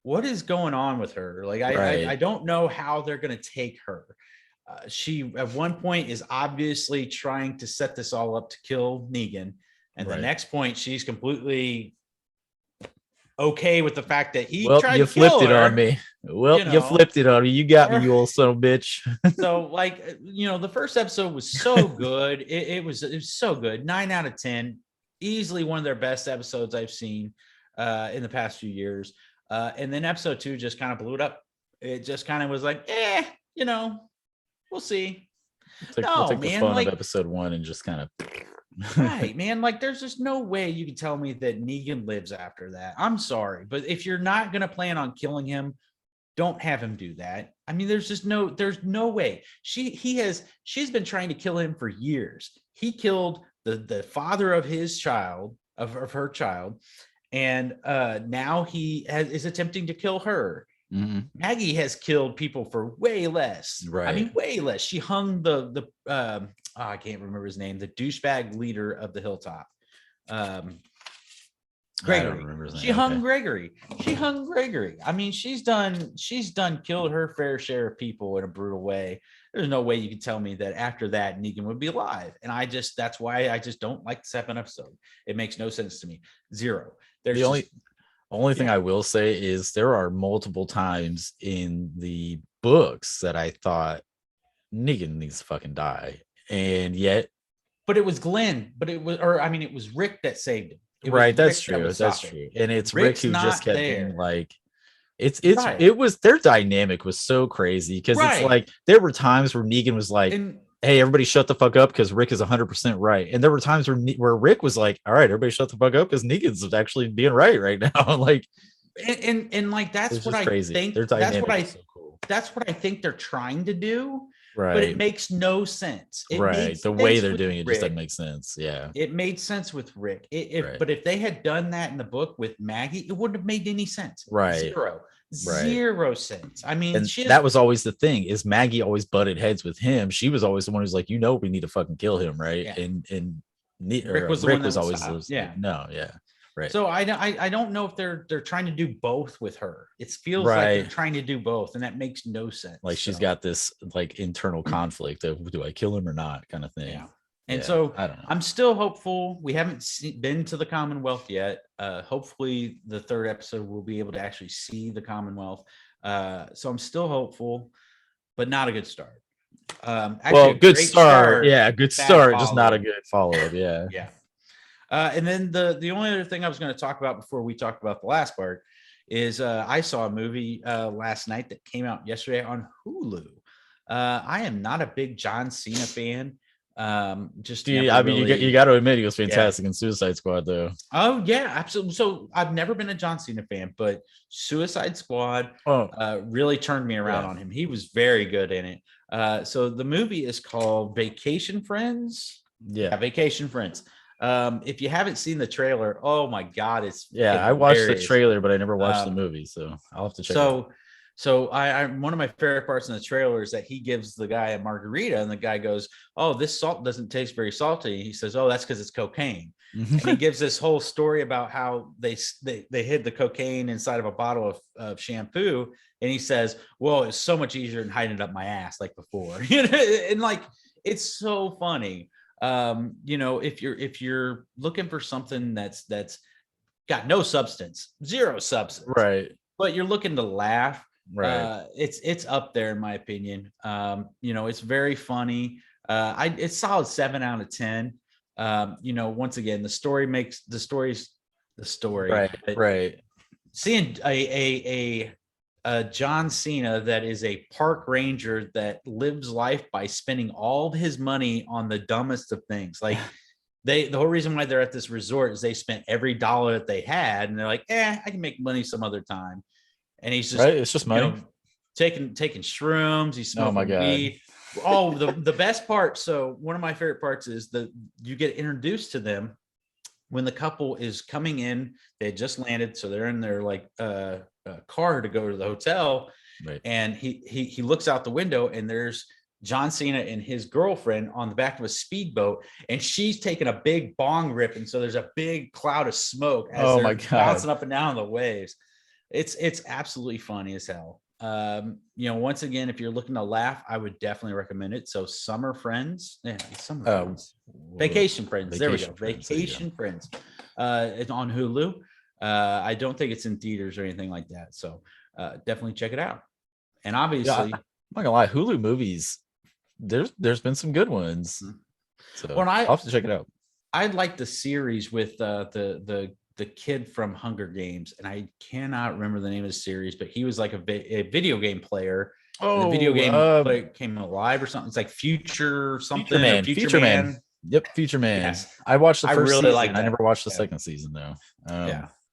what is going on with her? Like, I don't know how they're going to take her. She at one point is obviously trying to set this all up to kill Negan, and the next point she's completely okay with the fact that he tried to kill her. You flipped it on me. Well, you flipped it on me. You got me, you old son of a bitch. So, like, the first episode was so good. It was so good. 9 out of 10. Easily one of their best episodes I've seen in the past few years. And then episode 2 just kind of blew it up. It just kind of was like, we'll see. We'll take the fun of episode 1 and just kind of right, man. Like, there's just no way you can tell me that Negan lives after that. I'm sorry, but if you're not gonna plan on killing him, don't have him do that. I mean, there's no way. She's been trying to kill him for years. He killed the father of his child, of her child, and now he is attempting to kill her. Mm-hmm. Maggie has killed people for way less. Right. I mean, way less. She hung I can't remember his name, the douchebag leader of the Hilltop. I don't Gregory. remember his She name. hung Okay. Gregory. She hung Gregory. I mean, she's done killed her fair share of people in a brutal way. There's no way you could tell me that after that Negan would be alive. And that's why I just don't like the second episode. It makes no sense to me. Zero. There's The just only thing yeah. I will say is there are multiple times in the books that I thought Negan needs to fucking die, and yet, But it was Glenn, it was Rick that saved him. It was right, that's Rick that true, would that's stop it. true, and it's Rick Rick's who just not kept being there. like, Right. it was their dynamic was so crazy because it's Right. like there were times where Negan was like, And "Hey, everybody, shut the fuck up," because Rick is 100% right, and there were times where Rick was like, "All right, everybody, shut the fuck up," because Negan's actually being right now. Like, and like it's just crazy. Their dynamic is so cool. that's what I think they're trying to do, but it Right. makes no sense. It made Right. The way sense they're with doing it just doesn't Rick. make sense. Yeah. It made sense with Rick. Right. But if they had done that in the book with Maggie, it wouldn't have made any sense. Right. Right. Zero sense. I mean, And that was always the thing is Maggie always butted heads with him. She was always the one who's like, we need to fucking kill him, right? Yeah. And Rick was the Rick one that was would always stop. like, no, yeah. Right. So I don't know if they're trying to do both with her. It feels like they're trying to do both, and that makes no sense. Like she's got this like internal conflict of do I kill him or not kind of thing. Yeah. And yeah, so I don't know. I'm still hopeful. We haven't been to the Commonwealth yet. Hopefully the third episode we'll be able to actually see the Commonwealth. So I'm still hopeful, but not a good start. Actually, good start. Yeah, good start. Just not a good follow-up. Yeah. Yeah. And then the only other thing I was going to talk about before we talk about the last part is I saw a movie last night that came out yesterday on Hulu. I am not a big John Cena fan. You got to admit he was fantastic in Suicide Squad, though. Oh yeah, absolutely. So I've never been a John Cena fan, but Suicide Squad really turned me around on him. He was very good in it. So the movie is called Vacation Friends. Yeah, Vacation Friends. If you haven't seen the trailer, oh my god, it's I watched the trailer, but I never watched the movie, so I'll have to check it out. So I one of my favorite parts in the trailer is that he gives the guy a margarita and the guy goes, "Oh, this salt doesn't taste very salty." He says, "Oh, that's because it's cocaine." And he gives this whole story about how they hid the cocaine inside of a bottle of shampoo. And he says, "Well, it's so much easier than hiding it up my ass like before." And like, it's so funny. If you're looking for something that's got no substance, zero substance, right, but you're looking to laugh, right, it's up there in my opinion. It's very funny. It's solid 7 out of 10. Once again, the story makes the story, right. Seeing a John Cena that is a park ranger that lives life by spending all of his money on the dumbest of things. Like the whole reason why they're at this resort is they spent every dollar that they had, and they're like, I can make money some other time. And he's just it's just money. Taking shrooms. He's smoking weed. Oh, the best part. So one of my favorite parts is that you get introduced to them when the couple is coming in. They had just landed, so they're in their car to go to the hotel. Right. And he looks out the window, and there's John Cena and his girlfriend on the back of a speedboat, and she's taking a big bong rip, and so there's a big cloud of smoke as they're bouncing up and down the waves. It's absolutely funny as hell. Once again, if you're looking to laugh, I would definitely recommend it. So Vacation Friends. There we go. Vacation Friends. It's on Hulu. I don't think it's in theaters or anything like that. So definitely check it out. And obviously, I'm not gonna lie, Hulu movies, there's been some good ones. So I'll have to check it out. I like the series with the kid from Hunger Games, and I cannot remember the name of the series, but he was like a video game player. The video game player came alive or something. It's like Future something. Future Man. Yep, Future Man. Yes. I watched the first season. I never watched the second season though.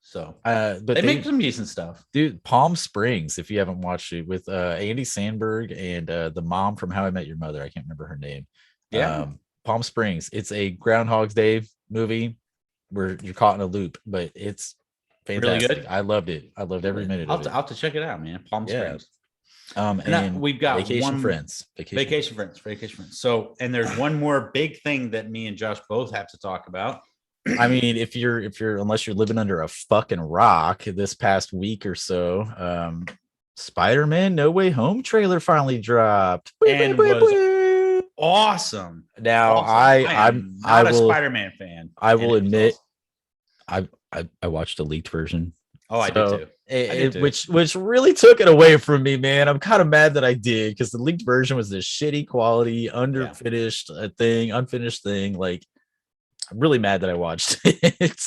So but they make some decent stuff, dude. Palm Springs, if you haven't watched it, with Andy Samberg and the mom from How I Met Your Mother. I can't remember her name. Palm Springs. It's a Groundhog's Day movie where you're caught in a loop, but it's fantastic. Really good. I loved it. I loved every minute of it. I'll have to check it out, man. Palm Springs. And we've got Vacation Friends. Vacation Friends. So, and there's one more big thing that me and Josh both have to talk about. I mean, if you're unless you're living under a fucking rock, this past week or so, Spider-Man No Way Home trailer finally dropped. and was awesome. Now Awesome. I am I not a will Spider-Man fan. I And will it was admit awesome. I watched a leaked version. Oh, I did So too. I did too. which really took it away from me, man. I'm kind of mad that I did because the leaked version was this shitty quality, Yeah. unfinished thing. Like, I'm really mad that I watched it.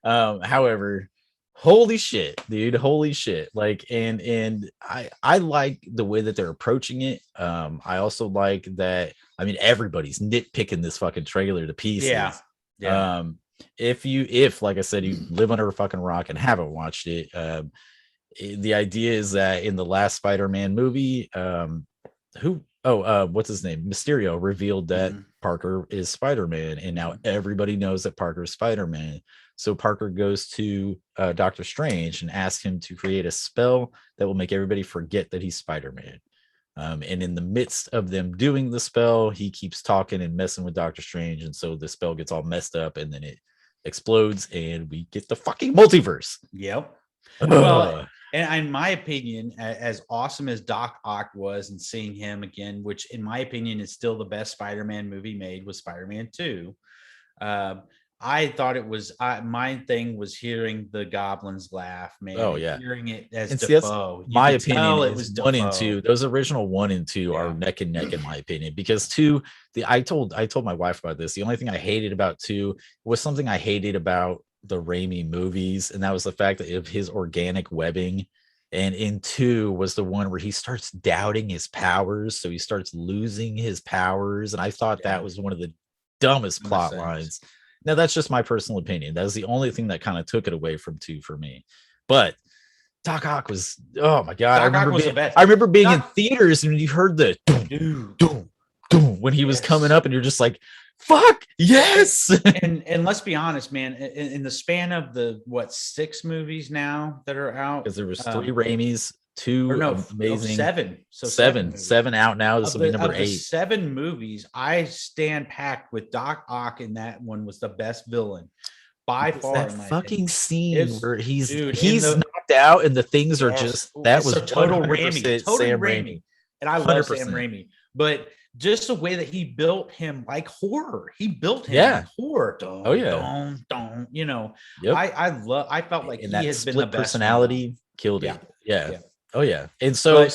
However, holy shit, dude, holy shit. Like, and I like the way that they're approaching it. I also like that. I mean, everybody's nitpicking this fucking trailer to pieces. Yeah. Yeah. If like I said, you live under a fucking rock and haven't watched it, the idea is that in the last Spider-Man movie, what's his name? Mysterio revealed that Parker is Spider-Man, and now everybody knows that Parker is Spider-Man. So Parker goes to Doctor Strange and asks him to create a spell that will make everybody forget that he's Spider-Man. And in the midst of them doing the spell, he keeps talking and messing with Doctor Strange, and so the spell gets all messed up, and then it explodes, and we get the fucking multiverse. Yep. Well, and in my opinion, as awesome as Doc Ock was, and seeing him again, which in my opinion is still the best Spider-Man movie made, was Spider-Man 2. I thought it was my thing was hearing the goblins laugh, man. Oh yeah, hearing it as and Defoe. My opinion it was is 1 and 2. Those original 1 and 2 are neck and neck in my opinion, because 2, I told my wife about this. The only thing I hated about 2 was something I hated about the Raimi movies, and that was the fact that of his organic webbing. And in 2 was the one where he starts doubting his powers, so he starts losing his powers, and I thought that was one of the dumbest plot lines. Now, that's just my personal opinion. That was the only thing that kind of took it away from 2 for me. But Doc Ock was, oh my god! I remember being in theaters and you heard the doom, doom, doom when he was coming up, and you're just like, "Fuck yes!" And let's be honest, man. In the span of the 6 movies now that are out, because there was 3 Raimis. 2 amazing 7. So 7 out now. This will be number 8. 7 movies. I stand packed with Doc Ock, and that one was the best villain by far. That fucking scene where he's knocked out and the things are just that was total Raimi. And I love Sam Raimi, but just the way that he built him like horror. He built him like horror. I felt like he has been the best personality killed it. Yeah. Oh yeah. And so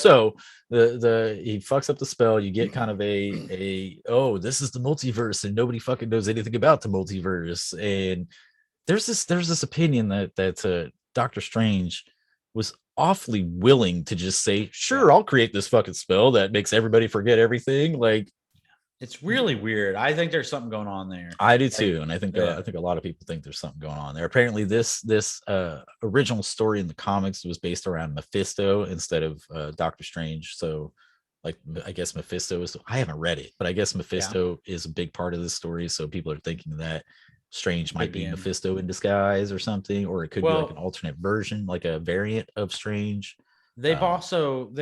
the he fucks up the spell. You get kind of a this is the multiverse, and nobody fucking knows anything about the multiverse. And there's this opinion that Doctor Strange was awfully willing to just say, sure, I'll create this fucking spell that makes everybody forget everything. Like, it's really weird. I think there's something going on there. I do too, and I think a lot of people think there's something going on there. Apparently, this original story in the comics was based around Mephisto instead of Doctor Strange. So, like, I guess Mephisto is. I haven't read it, but I guess Mephisto is a big part of this story. So people are thinking that Strange might be Mephisto in disguise or something, or it could be like an alternate version, like a variant of Strange. They've also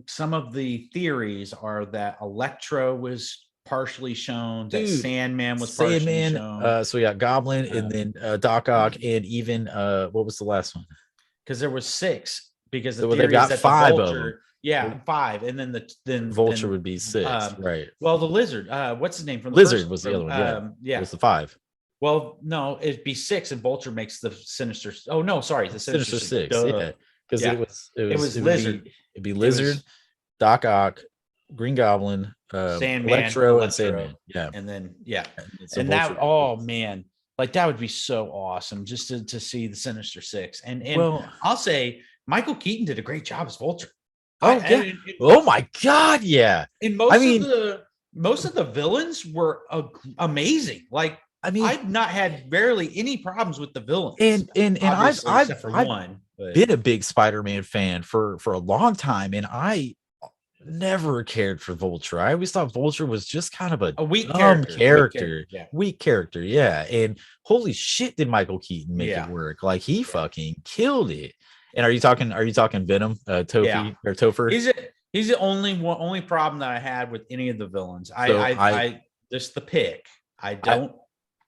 some of the theories are that Electro was partially shown, that Sandman was partially shown. So we got Goblin, and then Doc Ock, and even what was the last one? Because there was 6. Because they've got 5 of them. Yeah, 5, and then Vulture would be 6, right? Well, the Lizard, what's his name from the Lizard was the other one. It was the 5. Well, no, it'd be 6, and Vulture makes the Sinister. Oh no, sorry, the Sinister 6. Yeah, because it was Lizard. It'd be Lizard, Doc Ock, Green Goblin, Sandman, Electro, and Sandman. Yeah, and then and that. Oh man, like that would be so awesome just to see the Sinister 6. And I'll say Michael Keaton did a great job as Vulture. Oh my god, yeah. And most of the villains were amazing. Like, I mean, I've not had barely any problems with the villains. And I've been a big Spider-Man fan for a long time, and I never cared for Vulture. I always thought Vulture was just kind of a weak character. Weak character, yeah. And holy shit, did Michael Keaton make it work? Like, he fucking killed it. And are you talking Venom, Topher? Or Topher? He's the only problem that I had with any of the villains. I just the pick. I don't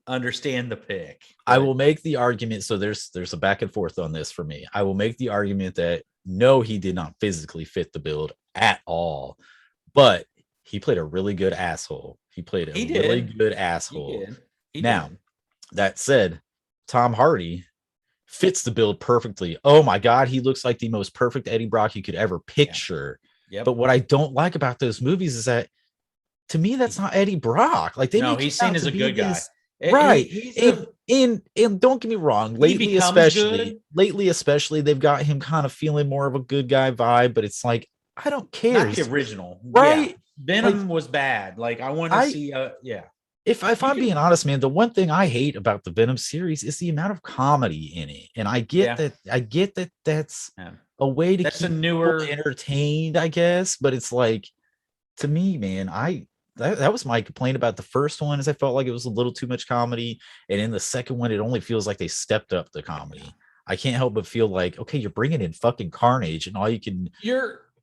understand the pick. I will make the argument. So there's a back and forth on this for me. I will make the argument that no, he did not physically fit the build at all, but he played a really good asshole. He played a really good asshole. Now, that said, Tom Hardy fits the build perfectly. Oh my God, he looks like the most perfect Eddie Brock you could ever picture. Yep. But what I don't like about those movies is that, to me, that's not Eddie Brock. Like, they he's seen as a good guy. Right. And don't get me wrong, lately especially they've got him kind of feeling more of a good guy vibe, but it's like, I don't care. Not the original. Right. Yeah. Venom was bad. Like, I want to see If I'm being honest, man, the one thing I hate about the Venom series is the amount of comedy in it. And I get that that's a way to keep people entertained, I guess. But it's like, to me, man, that was my complaint about the first one, is I felt like it was a little too much comedy. And in the second one, it only feels like they stepped up the comedy. I can't help but feel like, okay, you're bringing in fucking Carnage, and all you can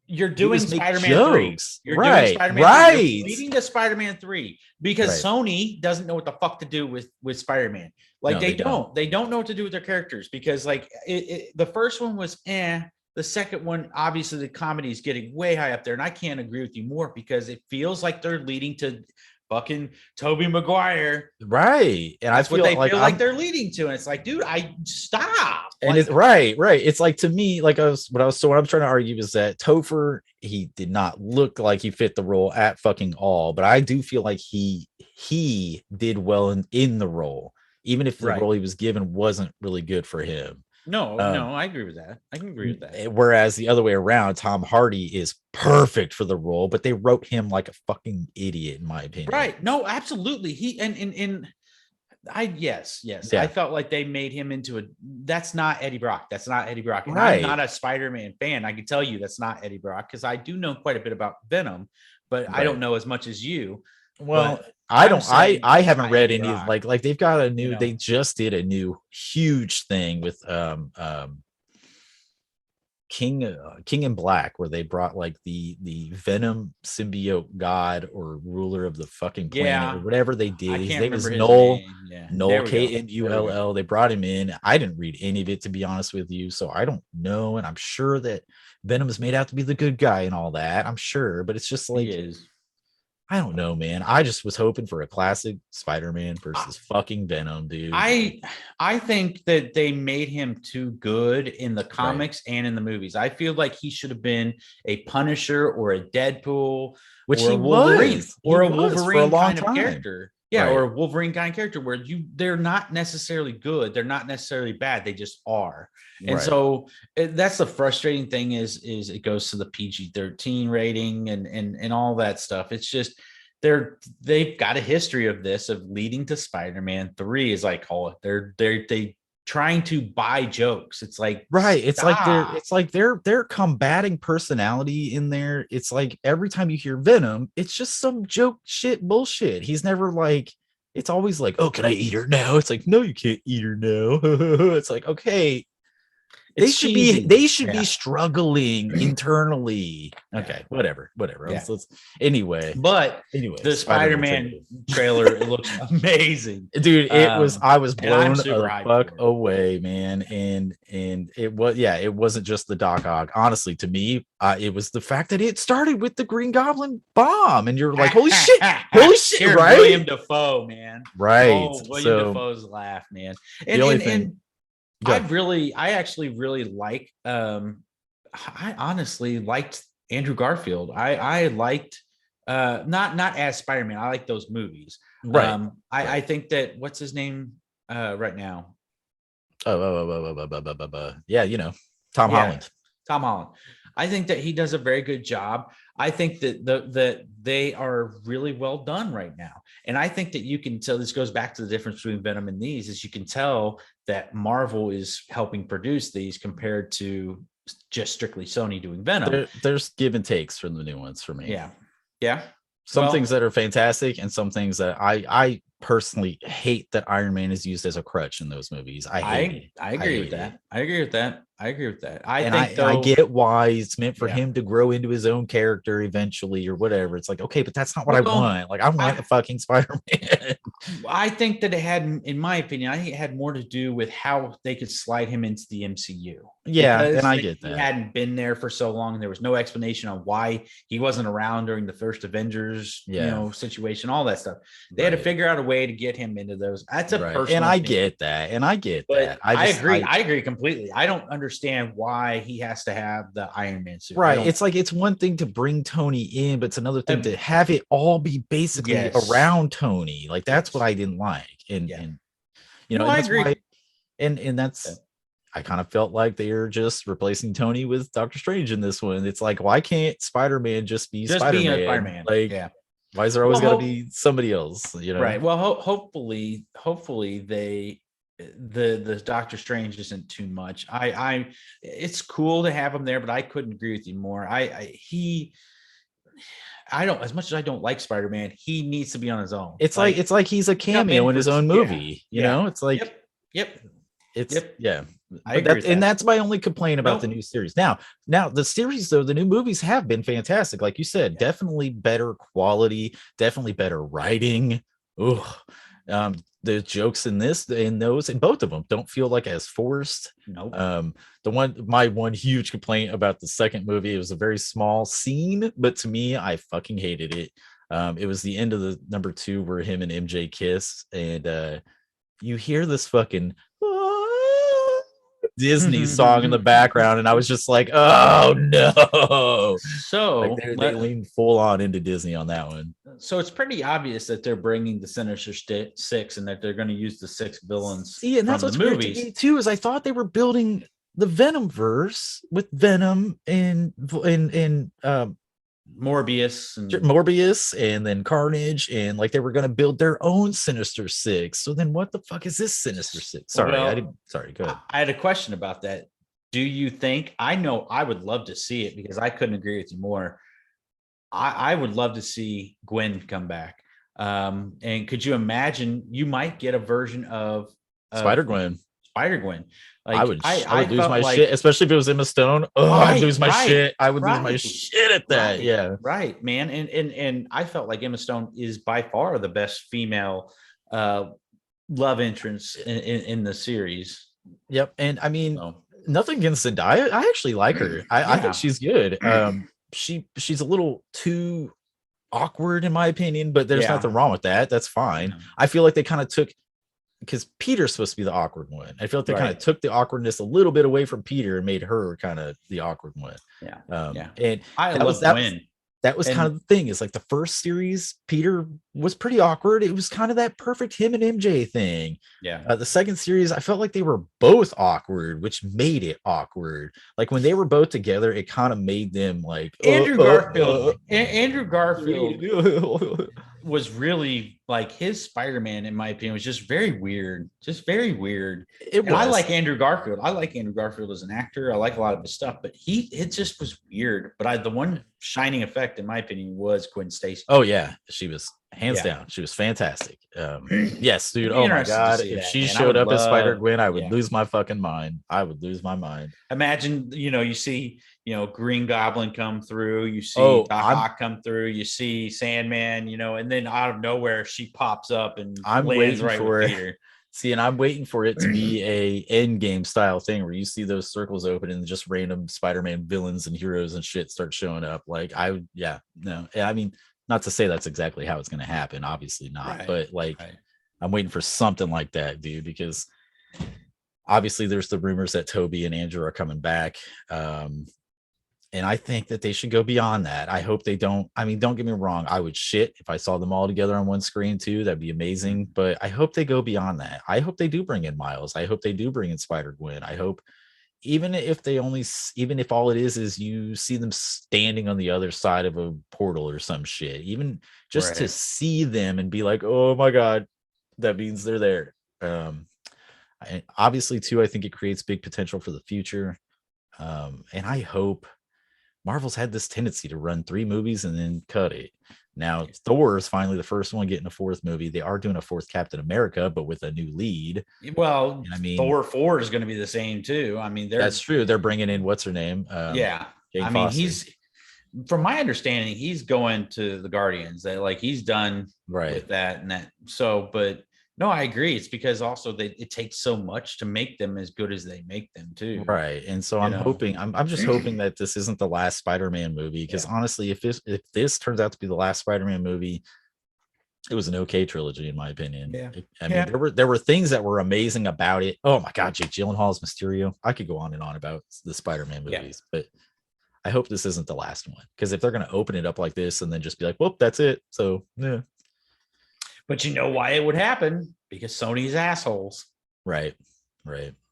you're doing Spider-Man 3. You're doing Spider-Man 3. You're leading to Spider-Man 3 because Sony doesn't know what the fuck to do with Spider-Man. Like, no, they don't know what to do with their characters, because like the first one was the second one, obviously the comedy is getting way high up there, and I can't agree with you more, because it feels like they're leading to fucking Tobey Maguire, right? And that's what they feel like they're leading to, and it's like, dude, stop. And like, it's right. It's like, to me, like what I'm trying to argue is that Topher, he did not look like he fit the role at fucking all, but I do feel like he did well in the role, even if the role he was given wasn't really good for him. No, I agree with that. I can agree with that. Whereas the other way around, Tom Hardy is perfect for the role, but they wrote him like a fucking idiot, in my opinion. Right. No, absolutely. Yes. Yeah. I felt like they made him into that's not Eddie Brock. That's not Eddie Brock. And I'm not a Spider-Man fan. I can tell you that's not Eddie Brock, because I do know quite a bit about Venom, but I don't know as much as you. Well, I haven't read any of, like they've got a new, they just did a new huge thing with King in Black, where they brought like the Venom symbiote god or ruler of the fucking planet or whatever they did. His name is Noel K-N-U-L-L. They brought him in. I didn't read any of it, to be honest with you, so I don't know. And I'm sure that Venom is made out to be the good guy and all that, I'm sure, but it's just like, I don't know, man. I just was hoping for a classic Spider-Man versus fucking Venom, dude. I think that they made him too good in the comics and in the movies. I feel like he should have been a Punisher or a Deadpool, which he was, or a Wolverine kind of character. Yeah, or a Wolverine kind of character where they're not necessarily good, they're not necessarily bad, they just are. And so that's the frustrating thing is it goes to the PG-13 rating and all that stuff. It's just they've got a history of this, of leading to Spider-Man 3, as I call it. They trying to buy jokes. It's like, it's like they're combating personality in there. It's like every time you hear Venom, it's just some joke shit bullshit. He's never like, it's always like, oh, can I eat her now? It's like, no, you can't eat her now. It's like, okay, they should be struggling internally. Okay, whatever. Yeah. Anyway, the Spider-Man trailer, it looks amazing, dude. I was blown the fuck away, man. And it wasn't just the Doc Ock. Honestly, to me, it was the fact that it started with the Green Goblin bomb, and you're like, holy shit, right? William Dafoe, man, right? Oh, William Dafoe's laugh, man. I actually really like I honestly liked Andrew Garfield. I liked not as Spider-Man. I like those movies. I think that, what's his name right now? Yeah, Tom Holland. Tom Holland. I think that he does a very good job. I think that they are really well done right now. And I think that you can tell, this goes back to the difference between Venom and these, is you can tell that Marvel is helping produce these compared to just strictly Sony doing Venom. There's give and takes from the new ones for me. Yeah. Some things that are fantastic, and some things that I personally hate that Iron Man is used as a crutch in those movies. I agree with that. I agree with that. I agree with that. I And think I though, get why it's meant for yeah. him to grow into his own character eventually or whatever. It's like, okay, but that's not what I Well, want. Like, I want I a fucking Spider-Man. I think that it had, in my opinion, I think it had more to do with how they could slide him into the MCU Yeah, and because I get he that. hadn't been there for so long. And there was no explanation on why he wasn't around during the first Avengers, Yeah, situation, all that stuff. They had to right. figure out a way to get him into those. That's a Right. And personal I opinion. get that. And I get But that. I I just agree. I agree completely. I don't understand why he has to have the Iron Man suit. I right. don't. It's like it's one thing to bring Tony in, but it's another thing Um, to have it all be basically yes. around Tony. Like that's what Yes. I didn't like. Yeah. And No, and I that's why agree. and that's I kind of felt like they're just replacing Tony with Doctor Strange in this one. It's like, why can't Spider-Man just be Just being a Spider-Man? Spider-Man. Like, Yeah. why is there always Well, got to be somebody else? right. Well, hopefully they the Doctor Strange isn't too much. It's cool to have him there, but I couldn't agree with you more. I don't, as much as I don't like Spider-Man, he needs to be on his own. It's like he's a Come in cameo in for his own yeah, movie. yeah. It's like Yep. it's Yep. yeah. I But agree with that. that's my only complaint about the Nope. new series. Now the series though, the new movies have been fantastic. Like you said, Yeah. definitely better quality, definitely better writing. Oh, the jokes in those in both of them don't feel like as forced. Nope. My one huge complaint about the second movie, it was a very small scene, but to me, I fucking hated it. It was the end of the number 2 where him and MJ kiss, and you hear this fucking Disney song in the background, and I was just like, oh no. Like So they leaned full on into Disney on that one. so it's pretty obvious that they're bringing the Sinister Six and that they're going to use the 6 villains See, and that's from the what's weird to movies. me too, is I thought they were building the Venom verse with Venom and Morbius and Morbius and then Carnage, and like they were going to build their own Sinister Six. So then what the fuck is this Sinister Six? Sorry, I well, didn't. Sorry, go ahead. I had a question about that. Do you think, I know I would love to see it because I couldn't agree with you more. I would love to see Gwen come back. And could you imagine you might get a version of Spider Gwen. Spider Gwen? I Like would I lose felt my like shit, especially if it was Emma Stone. Oh, I'd lose my shit. I would lose my shit at that. Yeah. Right, man. And I felt like Emma Stone is by far the best female love entrance in the series. Yep. And I mean, So nothing against Zendaya. I actually like her. I think yeah. she's good. She's a little too awkward in my opinion, but there's Yeah. nothing wrong with that. That's fine. Yeah. I feel like they kind of took, because Peter's supposed to be the awkward one. I feel like they kind of took the awkwardness a little bit away from Peter and made her kind of the awkward one. Yeah. And I love Gwen. That was kind of the thing. Is like the first series, Peter was pretty awkward. It was kind of that perfect him and MJ thing. Yeah. The second series, I felt like they were both awkward, which made it awkward. Like when they were both together, it kind of made them like Andrew Garfield. Andrew Garfield was really like his Spider-Man, in my opinion, was just very weird. Just very weird. I like Andrew Garfield. I like Andrew Garfield as an actor. I like a lot of his stuff, but it just was weird. But the one shining effect, in my opinion, was Gwen Stacy. Oh yeah, she was hands down. She was fantastic. Yes, dude. Oh my god, if she showed up as Spider Gwen, I would lose my fucking mind. I would lose my mind. Imagine, you see, Green Goblin come through. You see Doc Ock come through. You see Sandman. And then out of nowhere she pops up and I'm lands waiting right for with it. Peter. See, and I'm waiting for it to be a end game style thing where you see those circles open and just random Spider-Man villains and heroes and shit start showing up. Like I mean, not to say that's exactly how it's going to happen, obviously not, but like I'm waiting for something like that, dude, because obviously there's the rumors that Toby and Andrew are coming back. And I think that they should go beyond that. I hope they don't. I mean, don't get me wrong. I would shit if I saw them all together on one screen too. That'd be amazing. But I hope they go beyond that. I hope they do bring in Miles. I hope they do bring in Spider-Gwen. I hope even if all it is you see them standing on the other side of a portal or some shit, even just to see them and be like, oh my God, that means they're there. Obviously too, I think it creates big potential for the future. And I hope Marvel's had this tendency to run 3 movies and then cut it. Now Thor is finally the first one getting a 4th movie. They are doing a 4th Captain America, but with a new lead. Well, I mean, Thor 4 is going to be the same too. I mean, that's true. They're bringing in what's her name? Yeah, Jane I mean, Foster. from my understanding, he's going to the Guardians. That like he's done with that and that. So, but no, I agree. It's because also it takes so much to make them as good as they make them too. Right. And so I'm hoping, I'm just hoping that this isn't the last Spider-Man movie. Because honestly, if this turns out to be the last Spider-Man movie, it was an okay trilogy, in my opinion. Yeah. I mean, there were things that were amazing about it. Oh my God, Jake Gyllenhaal's Mysterio. I could go on and on about the Spider-Man movies, but I hope this isn't the last one. Because if they're going to open it up like this and then just be like, well, that's it. So yeah. But you know why it would happen? Because Sony's assholes. Right.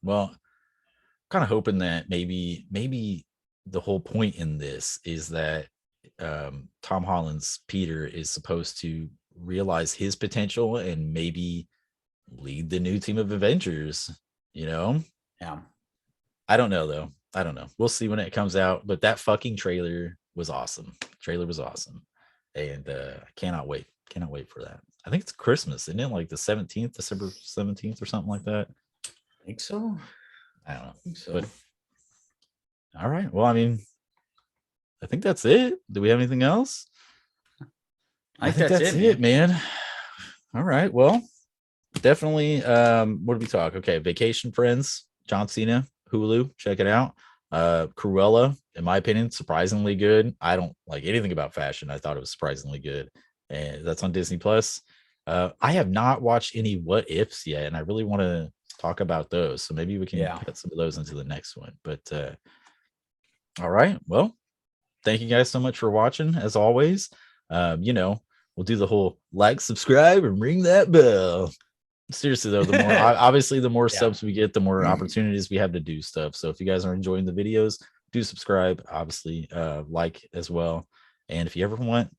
Well, kind of hoping that maybe the whole point in this is that Tom Holland's Peter is supposed to realize his potential and maybe lead the new team of Avengers, Yeah. I don't know though. I don't know. We'll see when it comes out, but that fucking trailer was awesome. And I cannot wait. Cannot wait for that. I think it's Christmas, isn't it? Like the 17th, December 17th or something like that. I think so. I don't know. But all right. Well, I mean, I think that's it. Do we have anything else? I think that's it, man. All right. Well, definitely. What did we talk? Okay, Vacation Friends, John Cena, Hulu. Check it out. Cruella, in my opinion, surprisingly good. I don't like anything about fashion. I thought it was surprisingly good, and that's on Disney Plus. I have not watched any What Ifs yet, and I really want to talk about those. So maybe we can put some of those into the next one. But all right. Well, thank you guys so much for watching. As always, we'll do the whole like, subscribe, and ring that bell. Seriously though, the more obviously the more subs we get, the more opportunities we have to do stuff. So if you guys are enjoying the videos, do subscribe, obviously like as well. And if you ever want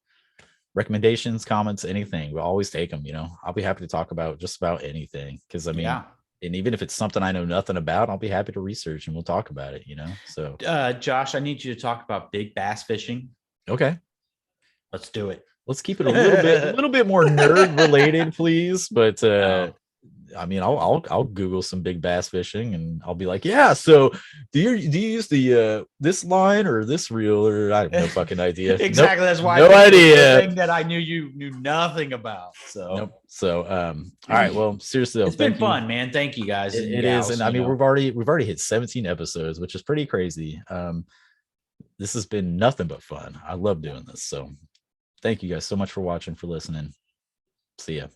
recommendations, comments, anything, we'll always take them. I'll be happy to talk about just about anything, because I mean, and even if it's something I know nothing about, I'll be happy to research and we'll talk about it. So Josh, I need you to talk about big bass fishing. Okay, let's do it. Let's keep it a little bit more nerd related, please. But I mean, I'll Google some big bass fishing, and I'll be like, yeah. So do you use the this line or this reel, or I have no fucking idea. Exactly. Nope, that's why. No idea. Thing that I knew you knew nothing about. So nope. So all right. Well, seriously, it's been fun, man. Thank you guys. It is, and I mean, we've already hit 17 episodes, which is pretty crazy. This has been nothing but fun. I love doing this. So thank you guys so much for watching, for listening. See ya.